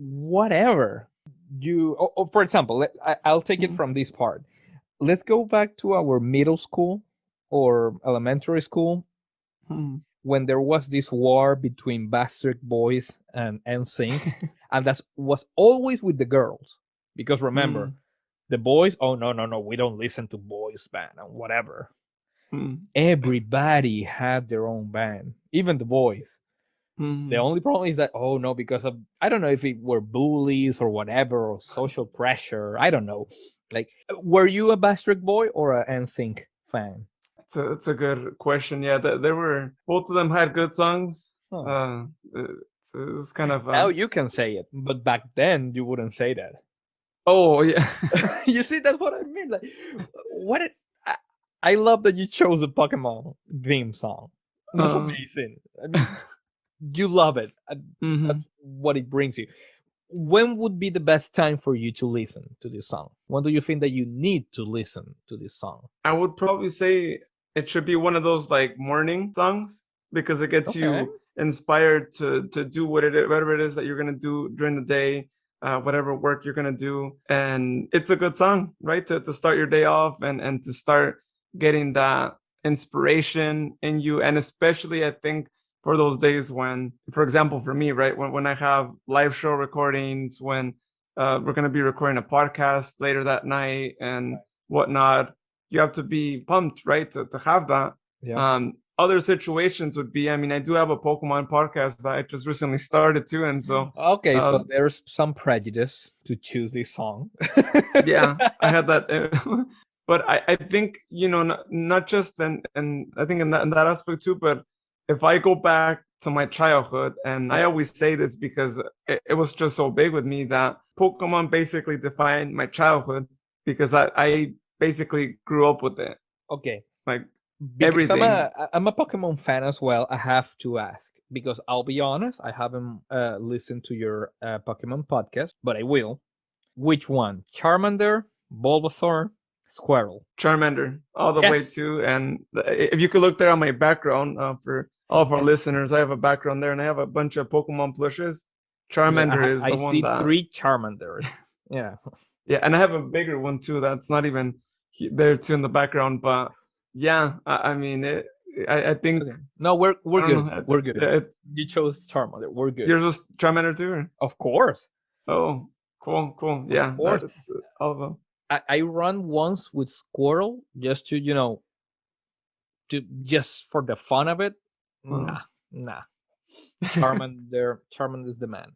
whatever. For example, I'll take it mm, from this part. Let's go back to our middle school or elementary school mm. when there was this war between Backstreet Boys and NSYNC, and that was always with the girls. Because remember, Mm, the boys, oh no, no, no, we don't listen to boys band and whatever. mm, Everybody had their own band, even the boys. The mm. only problem is that, oh no, because of, I don't know if it were bullies or whatever or social pressure. I don't know. Like, were you a Backstreet Boy or a NSYNC fan? It's a good question. Yeah, there were both of them had good songs. Huh. It's kind of Now you can say it, but back then you wouldn't say that. oh yeah. You see, that's what I mean. Like, what? I love that you chose the Pokemon theme song. That's Uh, amazing. I mean, you love it. That's mhm. what it brings you. When would be the best time for you to listen to this song? When do you think that you need to listen to this song? I would probably say it should be one of those like morning songs because it gets Okay. you inspired to do whatever it is that you're gonna do during the day, whatever work you're gonna do, and it's a good song, right? To start your day off and to start getting that inspiration in you, and especially I think for those days when, for example, for me, right, when I have live show recordings, when we're gonna be recording a podcast later that night and whatnot, you have to be pumped, right, to have that. Yeah. Other situations would be, I mean, I do have a Pokemon podcast that I just recently started too, and so Okay, so um, there's some prejudice to choose this song. yeah, I had that. But I think, not just and I think in that aspect too, but if I go back to my childhood, and I Yeah. always say this because it was just so big with me that Pokemon basically defined my childhood because I basically grew up with it. Okay. Like, Because everything. I'm a Pokemon fan as well. I have to ask because I'll be honest, I haven't listened to your Pokemon podcast, but I will. Which one? Charmander, Bulbasaur, Squirrel? Charmander all the way Yes. too. And if you could look there on my background for all of our listeners, I have a background there, and I have a bunch of Pokemon plushes. Yeah, Charmander is I the one see that, three Charmanders. Yeah. yeah, and I have a bigger one too. That's not even there too in the background, but yeah, I mean, I think Okay. No, I we're don't good. know. We're good. Yeah, You chose Charmander. We're good. yours was Charmander too. Or? Of course. Oh, cool, cool. Of Yeah, course. that's all of them. I run once with Squirrel just to, to just for the fun of it. Uh, Nah. Charmander is the man.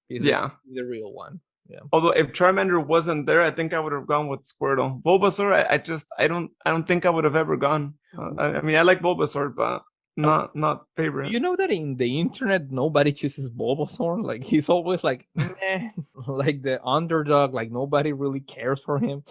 yeah. He's the real one. Yeah. Although if Charmander wasn't there, I think I would have gone with Squirtle. Bulbasaur, I don't think I would have ever gone. I mean, I like Bulbasaur, but Uh, not Do favorite. you know that in the internet nobody chooses Bulbasaur? Like he's always like, meh, like the underdog. Like nobody really cares for him.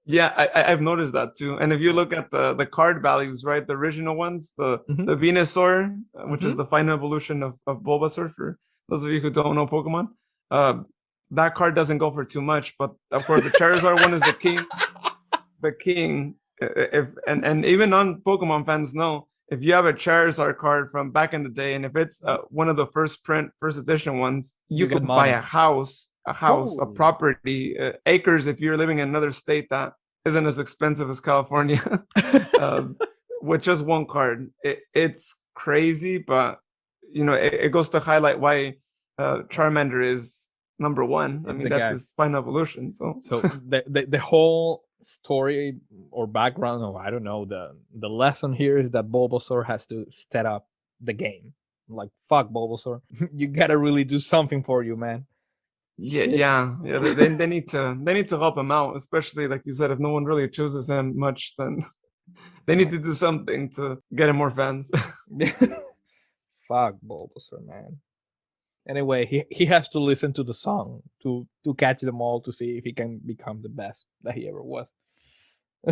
Yeah, I've noticed that too. And if you look at the card values, right, the original ones, Hmm. the Venusaur, which is Hmm. the final evolution of Bulbasaur, for those of you who don't know Pokemon, uh, that card doesn't go for too much. But of course, the Charizard one is the king. The king. If and even non Pokemon fans know, if you have a Charizard card from back in the day, and if it's one of the first edition ones, you You get could buy money. a Oh, property, acres if you're living in another state that isn't as expensive as California, uh, with just one card. It's crazy, but it goes to highlight why Charmander is number one. I it's mean, the that's guy. his final evolution. So So the whole story or background, or I don't know, the lesson here is that Bulbasaur has to step up the game. Like fuck Bulbasaur, you gotta really do something for you, man. yeah, yeah. They need to help him out, especially like you said, if no one really chooses him much, then they need to do something to get him more fans. Fuck Bulbasaur, man. Anyway, he has to listen to the song to catch them all to see if he can become the best that he ever was.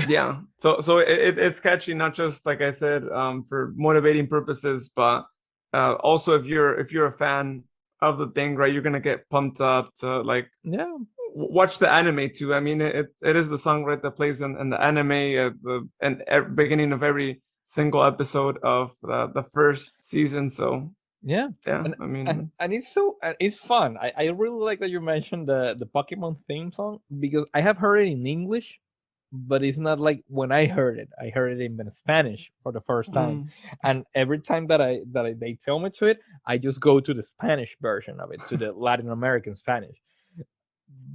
Yeah. So it's catchy, not just like I said, for motivating purposes, but also if you're a fan of the thing, right, you're gonna get pumped up to like Yeah, watch the anime too. I mean, it is the song right that plays in the anime at the and beginning of every single episode of the first season. So yeah, yeah, and I mean, it's so it's fun. I really like that you mentioned the Pokemon theme song because I have heard it in English, but it's not like when I heard it. I heard it in Spanish for the first time, mm, and every time they tell me to it, I just go to the Spanish version of it, to the Latin American Spanish.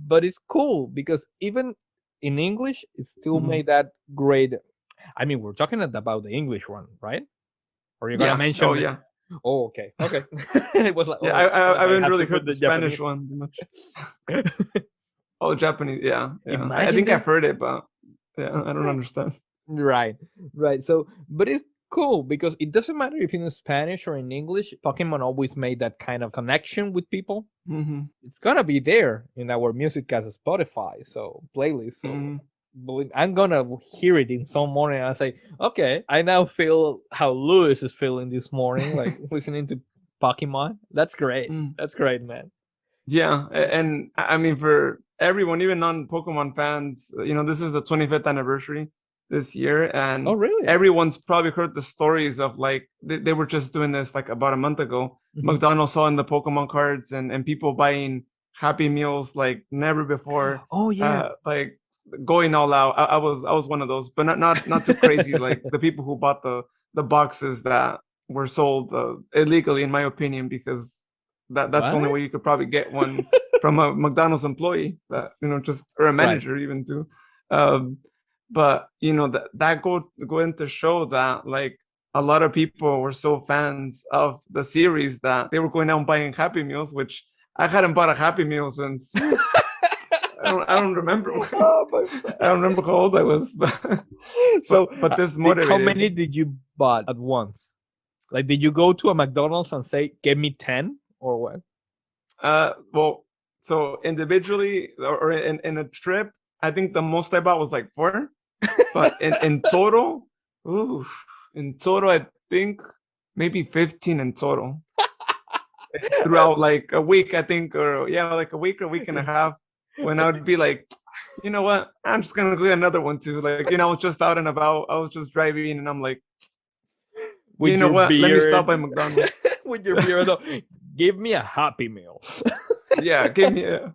But it's cool because even in English, it still mm, made that great. I mean, we're talking about the English one, right? Or you're gonna yeah, oh mention? yeah, Oh, okay, okay. It was like, yeah. oh, I like I haven't have really to put heard the the Spanish Japanese. one much. Oh, Japanese, yeah, yeah. I Imagine think I've that. heard it, but yeah, I don't understand. Right, right. So, but it's cool because it doesn't matter if in Spanish or in English, Pokemon always made that kind of connection with people. Hmm. It's gonna be there in our music as Spotify, so playlist. So Hmm. believe I'm gonna hear it in some morning. And I say, okay, I now feel how Lewis is feeling this morning, like listening to Pokemon. That's great. That's great, man. Yeah, and I mean for everyone, even non-Pokemon fans, this is the 25th anniversary this year, Oh, and really? everyone's probably heard the stories of like they were just doing this like about a month ago. Hmm. McDonald's selling the Pokemon cards and people buying Happy Meals like never before, Oh, yeah. like going all out. I was one of those, but not too crazy like the people who bought the boxes that were sold illegally, in my opinion, because that's the only What? way you could probably get one from a McDonald's employee that just or a Right. manager even too. Um, but that go into show that like a lot of people were so fans of the series that they were going out and buying Happy Meals, which I hadn't bought a Happy Meal since I don't remember Oh, my I don't remember how old I was, but So, this how motivated. many did you bought at once? Like, did you go to a McDonald's and say, "Give me 10" or what? Well, so individually or in a trip, I think the most I bought was like four. But in total, ooh, in total, I think maybe 15 in total throughout like a week, I think, or yeah, like a week and a half, when I would be like, you know what, I'm just gonna go get another one too. Like, I was just out and about, I was just driving, and I'm like, you With know your what, let me stop beard, by McDonald's. with your beard. No, give me a Happy Meal. Yeah, give me a.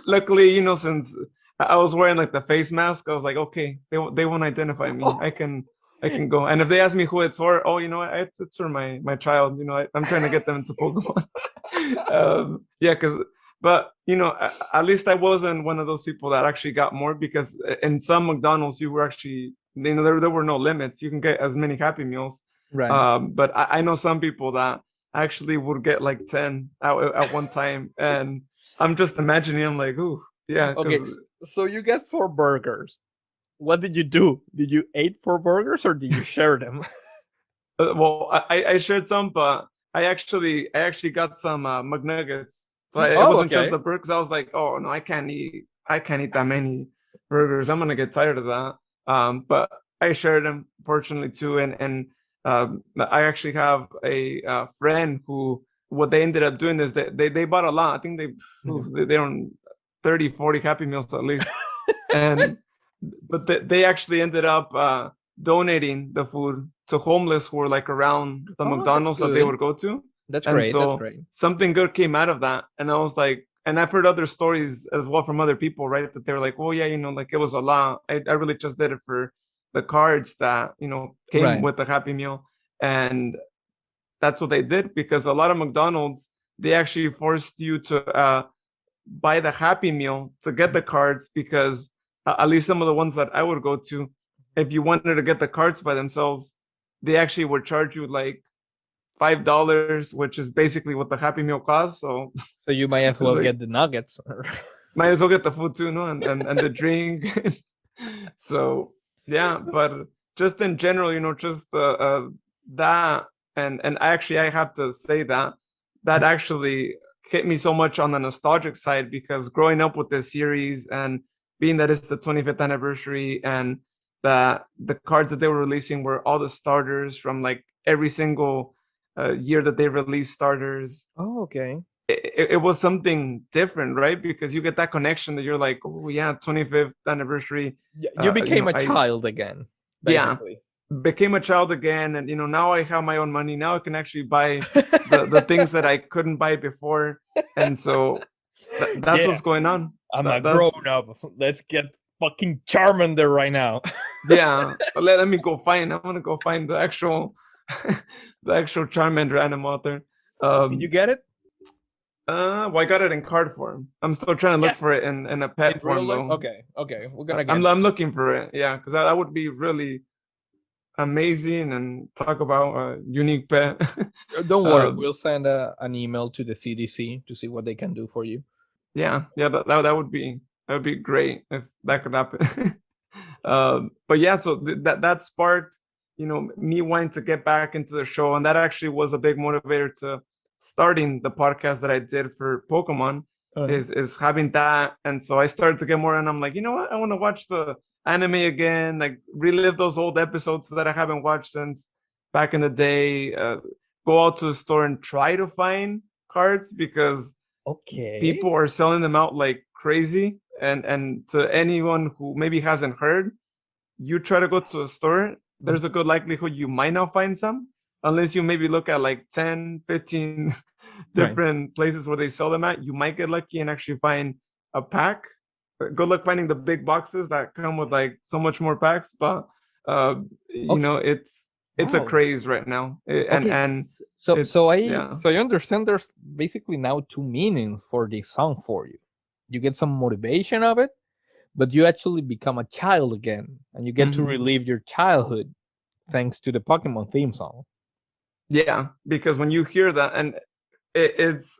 Luckily, since I was wearing like the face mask, I was like, okay, they won't identify me. I can go. And if they ask me who it's for, oh, you know what, it's for my child. I'm trying to get them into Pokemon. Yeah, because but at least I wasn't one of those people that actually got more, because in some McDonald's you were actually, there were no limits. You can get as many Happy Meals. Right. But I know some people that actually would get like 10 at one time, and I'm just imagining, I'm like, ooh, yeah, Okay, because so you get 4 burgers. What did you do? Did you eat 4 burgers or did you share them? well, I shared some, but I actually got some McNuggets. So it Oh, wasn't just okay. the burgers. I was like, oh no, I can't eat that many burgers. I'm gonna get tired of that. But I shared them, fortunately, too. And I actually have a friend who, what they ended up doing is that they bought a lot. I think Mhm. they own 30, 40 Happy Meals at least. And but they actually ended up donating the food to homeless who were like around the Oh, that's McDonald's that they good. would go to. That's And great. That's so great. something good came out of that. And I was like, and I've heard other stories as well from other people, right? That they were like, oh yeah, like it was a lot. I really just did it for the cards that, came Right. with the Happy Meal. And that's what they did, because a lot of McDonald's, they actually forced you to buy the Happy Meal to get the cards, because at least some of the ones that I would go to, if you wanted to get the cards by themselves, they actually would charge you like $5, which is basically what the Happy Meal costs. So So you might as it's well like, get the nuggets. might as well get the food too, no, and the drink. So yeah, but just in general, just that, and I have to say that actually hit me so much on the nostalgic side, because growing up with this series, and being that it's the 25th anniversary, and the cards that they were releasing were all the starters from like every single year that they released starters. Oh, okay. It was something different, right? Because you get that connection that you're like, oh yeah, 25th anniversary. You became a I child again, Yeah, basically. became a child again, and now I have my own money. Now I can actually buy the things that I couldn't buy before, and so that's Yeah, what's going on. I'm a grown That's up. Let's get fucking Charmander right now. Yeah. Let me go find. I'm gonna go find the actual the actual Charmander animal there. Did you Um, get it? well, I got it in card form. I'm still trying to look for Yes. it in a In pet real form life? though. Okay, okay. We're I- gonna get I'm it. I'm looking for it. Yeah, because that would be really amazing, and talk about a unique pet. Don't worry, um, we'll send an email to the CDC to see what they can do for you. yeah, that would be great if that could happen. But yeah, so that sparked, me wanting to get back into the show, and that actually was a big motivator to starting the podcast that I did for Pokemon. Uh-huh. Is having that, and so I started to get more, and I'm like, you know what, I want to watch the anime again, like relive those old episodes that I haven't watched since back in the day. Go out to the store and try to find cards, because Okay. people are selling them out like crazy. And to anyone who maybe hasn't heard, you try to go to a store, there's a good likelihood you might not find some, unless you maybe look at like 10, 15 Right. different places where they sell them at. You might get lucky and actually find a pack. Good luck finding the big boxes that come with like so much more packs. But uh Okay. it's a Wow. craze right now. and Okay. and So so it's I yeah. so I understand there's basically now two meanings for this song for you. You get some motivation of it, but you actually become a child again and you get to Mhm. relive your childhood thanks to the Pokemon theme song. Yeah, because when you hear that, and it's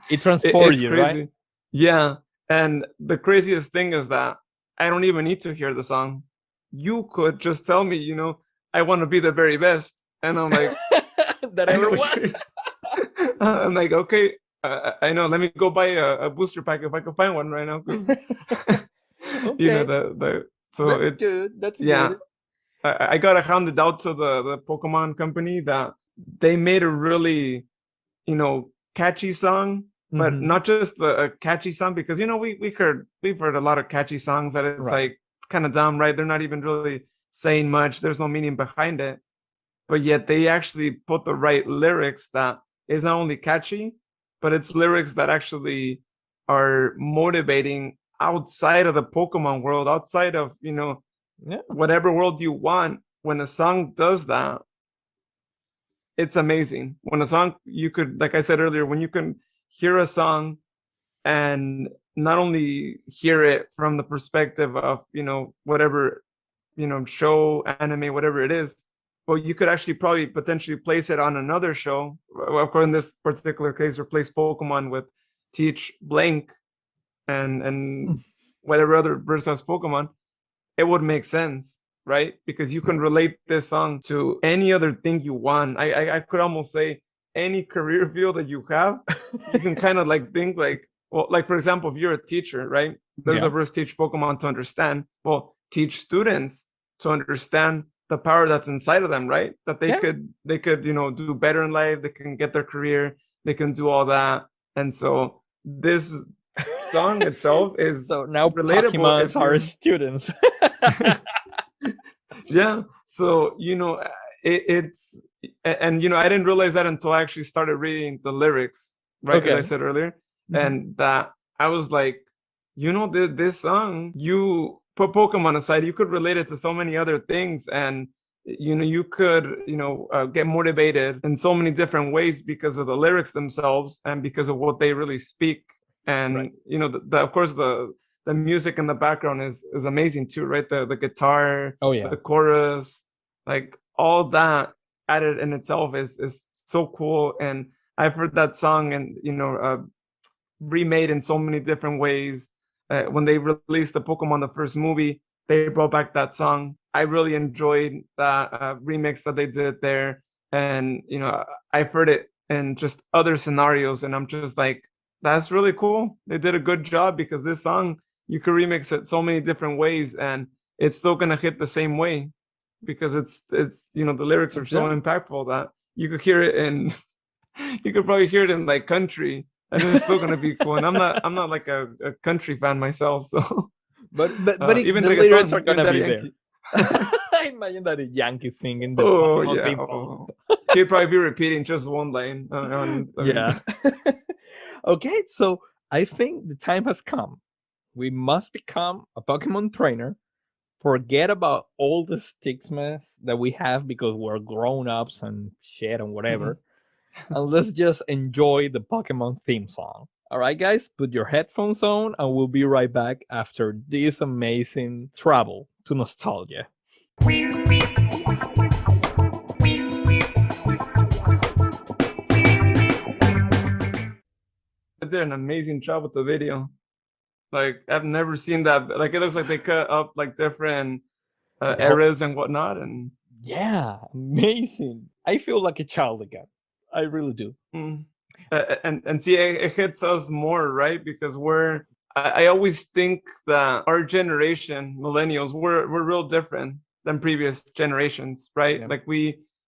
It transports it's you, right? crazy. Yeah, and the craziest thing is that I don't even need to hear the song. You could just tell me, I want to be the very best, and I'm like, That I know everyone. what you're. I'm like, okay, I know. Let me go buy a booster pack if I can find one right now, because Okay. So That's it's good. That's yeah. good. I gotta hand it out to the Pokemon company that they made a really, catchy song, but Hmm. not just a catchy song because we've heard a lot of catchy songs that it's Right. like kind of dumb, right? They're not even really saying much. There's no meaning behind it, but yet they actually put the right lyrics that is not only catchy, but it's lyrics that actually are motivating outside of the Pokemon world, outside of, Yeah. whatever world you want. When a song does that, it's amazing. When a song, you could, like I said earlier, when you can hear a song and not only hear it from the perspective of, whatever, show, anime, whatever it is, but you could actually probably potentially place it on another show. Well, of course, in this particular case, replace Pokemon with Teach Blank and whatever other versus Pokemon, it would make sense, right? Because you can relate this song to any other thing you want. I could almost say any career field that you have, you can kind of like think like, well, like for example, if you're a teacher, right? There's Yeah. a verse teach Pokemon to understand. Well, teach students to understand the power that's inside of them, right? That they Yeah. could do better in life. They can get their career. They can do all that. And so this song itself is So now relatable Pokemons if are you're students. yeah. So it's and I didn't realize that until I actually started reading the lyrics, right, as I Okay. said earlier. Mhm. And that I was like, this song, you put Pokemon aside, you could relate it to so many other things. And you could get motivated in so many different ways because of the lyrics themselves and because of what they really speak. Right. And of course the music in the background is amazing too, right? The guitar, Oh the yeah. chorus, like all that added in itself is so cool. And I've heard that song and remade in so many different ways. When they released the Pokemon the first movie, they brought back that song. I really enjoyed that remix that they did there, and I've heard it in just other scenarios, and I'm just like, that's really cool. They did a good job because this song you could remix it so many different ways, and it's still gonna hit the same way because it's the lyrics are so Yeah. impactful that you could hear it in you could probably hear it in like country and it's still gonna be cool. And I'm not like a country fan myself, so even The lyrics are reggaeton, even gonna Daddy be there. Yankee. Imagine that the Yankees singing the Oh Pokemon yeah. theme song. Oh. He'd probably be repeating just one line. I mean, Yeah. Okay, so I think the time has come. We must become a Pokemon trainer. Forget about all the stigmas that we have because we're grown ups and shit and mhm. whatever. And let's just enjoy the Pokemon theme song. All right, guys, put your headphones on and we'll be right back after this amazing travel to nostalgia. They did an amazing job with the video. Like I've never seen that. Like it looks like they cut up like different The whole, eras and whatnot, and yeah, amazing. I feel like a child again. I really do. mm. And see, it hits us more, right? Because I always think that our generation, millennials, we're real different than previous generations, right? Yeah. Like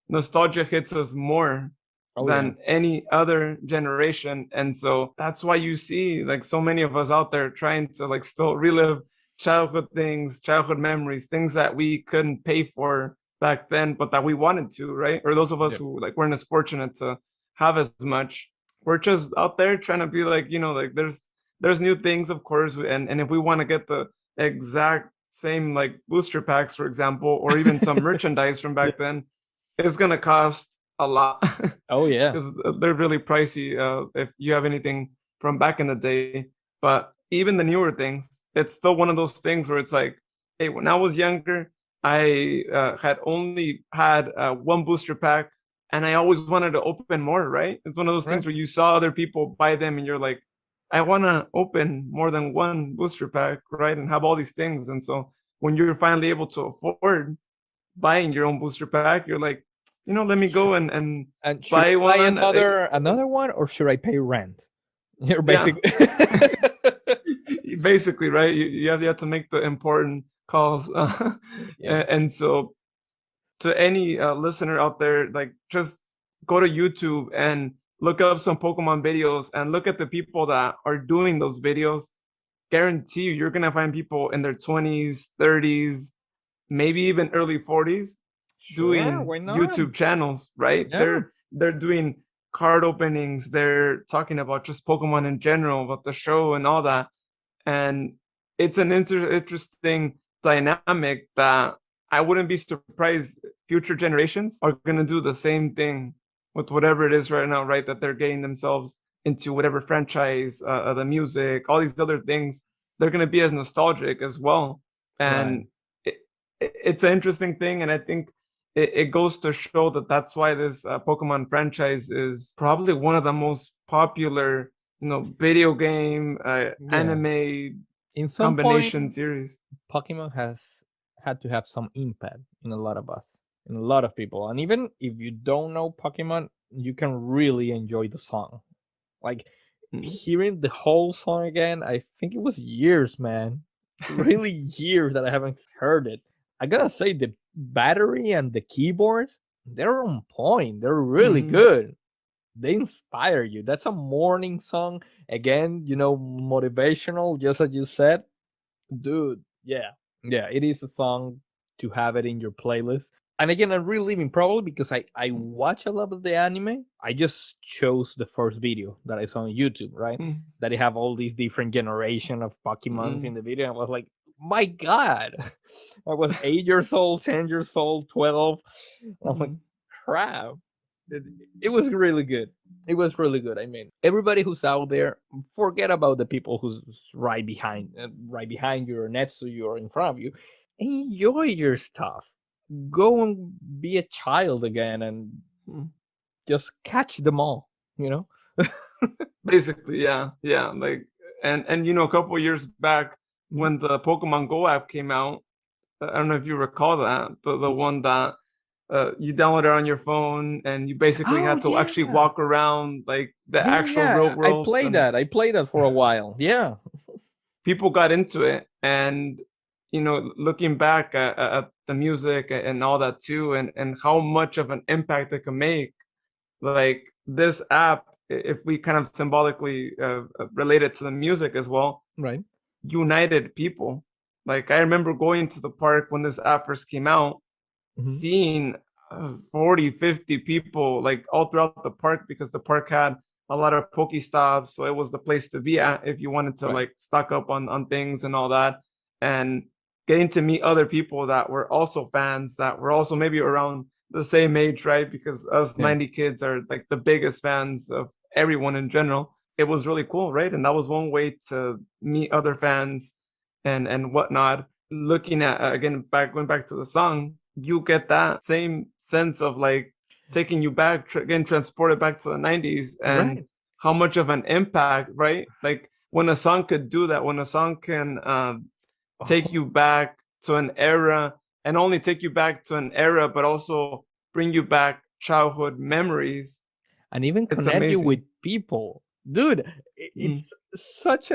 nostalgia hits us more Oh yeah. than any other generation. And so that's why you see like so many of us out there trying to like still relive childhood things, childhood memories, things that we couldn't pay for back then, but that we wanted to, right? Or those of us Yeah. who like weren't as fortunate to have as much. We're just out there trying to be like, like there's new things, of course, and if we want to get the exact same like booster packs, for example, or even some merchandise from Yeah. back then, it's gonna cost a lot Oh yeah. because they're really pricey if you have anything from back in the day. But even the newer things, it's still one of those things where it's like, hey, when I was younger, I had only had one booster pack, and I always wanted to open more. Right? It's one of those Right. things where you saw other people buy them, and you're like, I want to open more than one booster pack, right? And have all these things. And so when you're finally able to afford buying your own booster pack, you're like, let me go and And should buy I buy one. another one or should I pay rent? You're Yeah, basically basically, right? You have to make the important calls. Yeah. And so to any listener out there, like just go to YouTube and look up some Pokemon videos and look at the people that are doing those videos. Guarantee you, you're gonna find people in their 20s, 30s, maybe even early 40s Sure, doing why not? YouTube channels, right? Yeah. They're doing card openings, they're talking about just Pokemon in general, about the show and all that. And it's an interesting dynamic that I wouldn't be surprised future generations are going to do the same thing with whatever it is right now, right? That they're getting themselves into whatever franchise, the music, all these other things. They're going to be as nostalgic as well. Right. And it, it's an interesting thing. And I think it goes to show that that's why this Pokemon franchise is probably one of the most popular, video game, Yeah. anime In some point, combination series. Pokemon has had to have some impact in a lot of us, in a lot of people. And even if you don't know Pokemon, you can really enjoy the song. Like Mm. hearing the whole song again, I think it was years, man. Really years that I haven't heard it. I gotta say, the battery and the keyboards, they're on point. They're really Mhm. good. They inspire you. That's a morning song. Again, motivational, just as you said. Dude, yeah. Yeah, it is a song to have it in your playlist. And again, I'm reliving probably because I watch a lot of the anime. I just chose the first video that I saw on YouTube, right? Mm. That they have all these different generation of Pokemons in Mm. the video. I was like, my God. I was 8 years old, 10 years old, 12. I'm like, Mm. crap. It, it was really good. It was really good. I mean, everybody who's out there, forget about the people who's right behind you or next to you or in front of you. Enjoy your stuff. Go and be a child again and Mm. just catch them all. You know? Basically, yeah, yeah. Like, and a couple of years back Mhm. when the Pokemon Go app came out, I don't know if you recall that, the one that you download it on your phone and you basically Oh had to actually yeah, walk around like the yeah, actual real yeah. I world, played and that. I played that for a while. Yeah, people got into it. And looking back at the music and all that too, and how much of an impact it can make, like this app, if we kind of symbolically relate it to the music as well, right. united people. Like I remember going to the park when this app first came out, Hmm. seeing 40, 50 people like all throughout the park, because the park had a lot of Pokestops, so it was the place to be at if you wanted to Right. like stock up on things and all that. And getting to meet other people that were also fans, that were also maybe around the same age, right? Because us Yeah. 90 kids are like the biggest fans of everyone in general. It was really cool, right? And that was one way to meet other fans and whatnot. Looking at again, back going back to the song, you get that same sense of like taking you back, getting transported back to the 90s, and Right. how much of an impact, right? Like when a song could do that, when a song can take Oh, you back to an era, and only take you back to an era, but also bring you back childhood memories. and even It's connect you with amazing. people, dude. It's Mm. such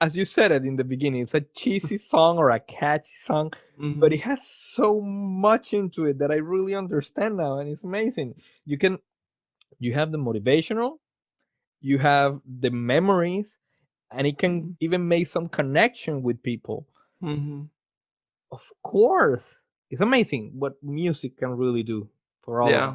as you said it in the beginning, it's a cheesy song or a catchy song, but Mm-hmm. it has so much into it that I really understand now, and it's amazing. You have the motivational, you have the memories, and it can even make some connection with people. Mm-hmm. Of course, it's amazing what music can really do for all of us. Yeah.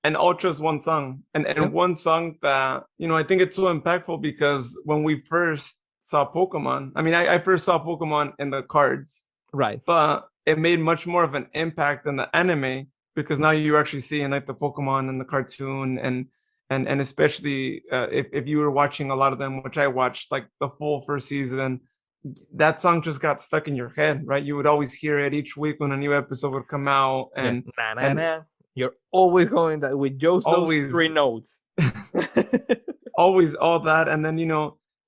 And Ultra's one song. And Yep. one song that, I think it's so impactful because when we first saw Pokemon, I mean, I first saw Pokemon in the cards, Right. but it made much more of an impact in the anime, because now you're actually seeing like the Pokemon in the cartoon, and especially if you were watching a lot of them, which I watched like the full first season, that song just got stuck in your head, right? You would always hear it each week when a new episode would come out, Yeah. and Na na and na. You're always going that with just those always three notes. always all that. And then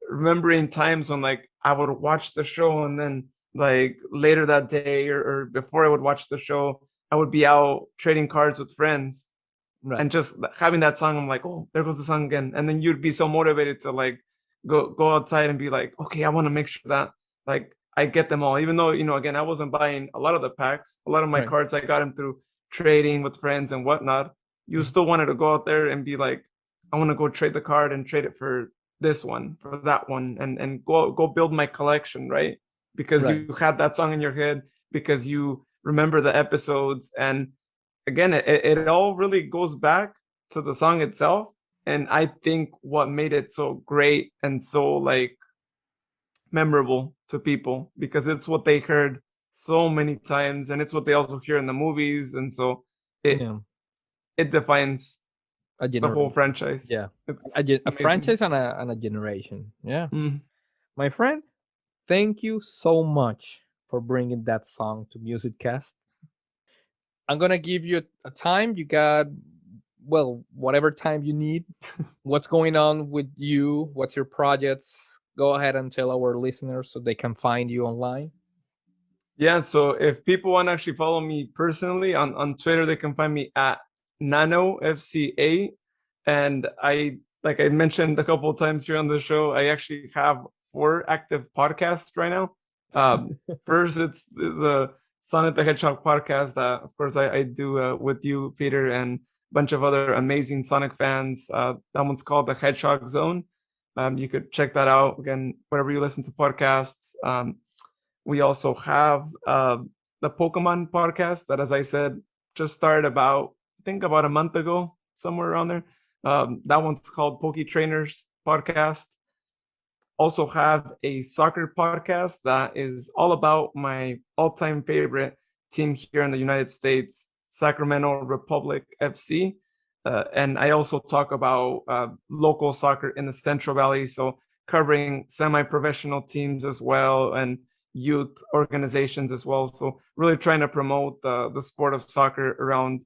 remembering times when like I would watch the show, and then like later that day, or before I would watch the show, I would be out trading cards with friends, Right. and just having that song, I'm like, oh, there goes the song again. And then you'd be so motivated to like go outside and be like, okay, I want to make sure that like I get them all. Even though, again, I wasn't buying a lot of the packs. A lot of my Right. cards I got them through trading with friends and whatnot. You Mhm. still wanted to go out there and be like, I want to go trade the card and trade it for this one, for that one, and go build my collection, right? Because Right. you had that song in your head, because you remember the episodes. And again, it all really goes back to the song itself. And I think what made it so great and so like memorable to people, because it's what they heard so many times, and it's what they also hear in the movies. And so it Yeah. it defines A the whole generation. franchise. Yeah. It's A amazing. franchise and a generation. Yeah. Mm. My friend, thank you so much for bringing that song to Music Cast. I'm gonna give you a time. You got, well, whatever time you need. What's going on with you? What's your projects? Go ahead and tell our listeners so they can find you online. Yeah, so if people want to actually follow me personally on Twitter, they can find me at NanoFCA. And like I mentioned a couple of times here on the show, I actually have 4 active podcasts right now. First, it's the Sonic the Hedgehog podcast that, of course, I do with you, Peter, and a bunch of other amazing Sonic fans. That one's called the Hedgehog Zone. You could check that out again, wherever you listen to podcasts. We also have the Pokemon podcast that, as I said, just started I think about a month ago, somewhere around there. That one's called Poke Trainers Podcast. Also have a soccer podcast that is all about my all-time favorite team here in the United States, Sacramento Republic FC. And I also talk about local soccer in the Central Valley, so covering semi-professional teams as well, and youth organizations as well. So really trying to promote the sport of soccer around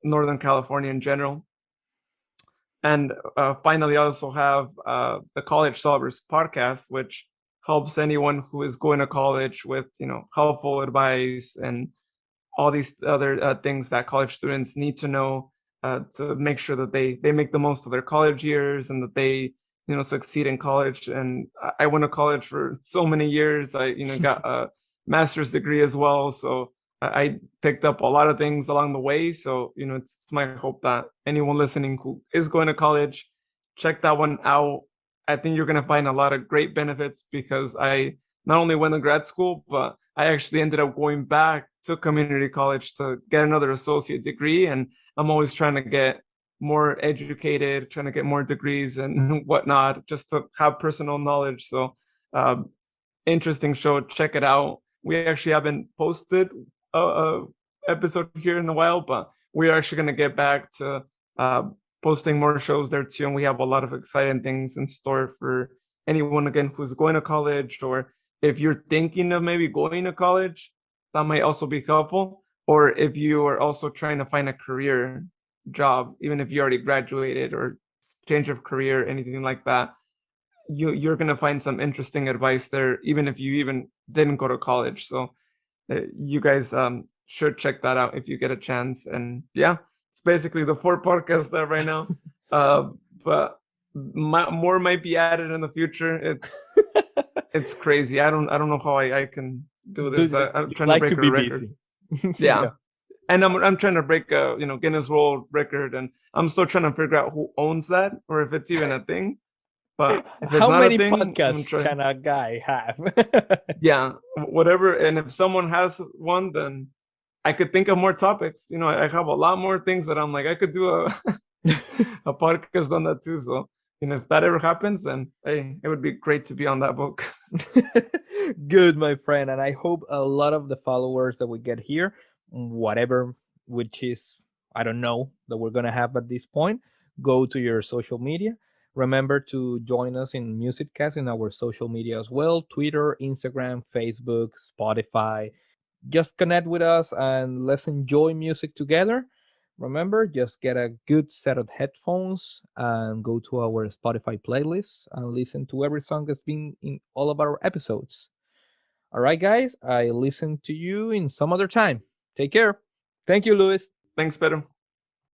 Northern California in general. And finally, I also have the College Solvers podcast, which helps anyone who is going to college with, helpful advice and all these other things that college students need to know to make sure that they make the most of their college years, and that they succeed in college. And I went to college for so many years. I got a master's degree as well, so I picked up a lot of things along the way. So it's my hope that anyone listening who is going to college, check that one out. I think you're going to find a lot of great benefits, because I not only went to grad school, but I actually ended up going back to community college to get another associate degree. And I'm always trying to get more educated, trying to get more degrees and whatnot, just to have personal knowledge. So, interesting show. Check it out. We actually haven't posted a episode here in a while, but we're actually going to get back to uh, posting more shows there too. And we have a lot of exciting things in store for anyone, again, who's going to college, or if you're thinking of maybe going to college, that might also be helpful. Or if you are also trying to find a career job, even if you already graduated, or change of career, anything like that, you're gonna find some interesting advice there, even if you even didn't go to college. So you guys should check that out if you get a chance. And yeah, it's basically the 4 podcasts there right now. Uh, but more might be added in the future. It's crazy. I don't know how I can do this. Dude, I'm you trying to like break to a be record. busy. Yeah. Yeah. And I'm trying to break a Guinness World Record, and I'm still trying to figure out who owns that, or if it's even a thing. But if it's How not a many thing, I'm gonna podcasts try. can a guy have? Yeah, whatever. And if someone has one, then I could think of more topics. I have a lot more things that I'm like, I could do a a podcast on that too. So, if that ever happens, then hey, it would be great to be on that book. Good, my friend. And I hope a lot of the followers that we get here, whatever, which is, I don't know, that we're going to have at this point, go to your social media. Remember to join us in MusicCast in our social media as well: Twitter, Instagram, Facebook, Spotify. Just connect with us and let's enjoy music together. Remember, just get a good set of headphones and go to our Spotify playlist and listen to every song that's been in all of our episodes. All right, guys, I listen to you in some other time. Take care. Thank you, Luis. Thanks, Pedro.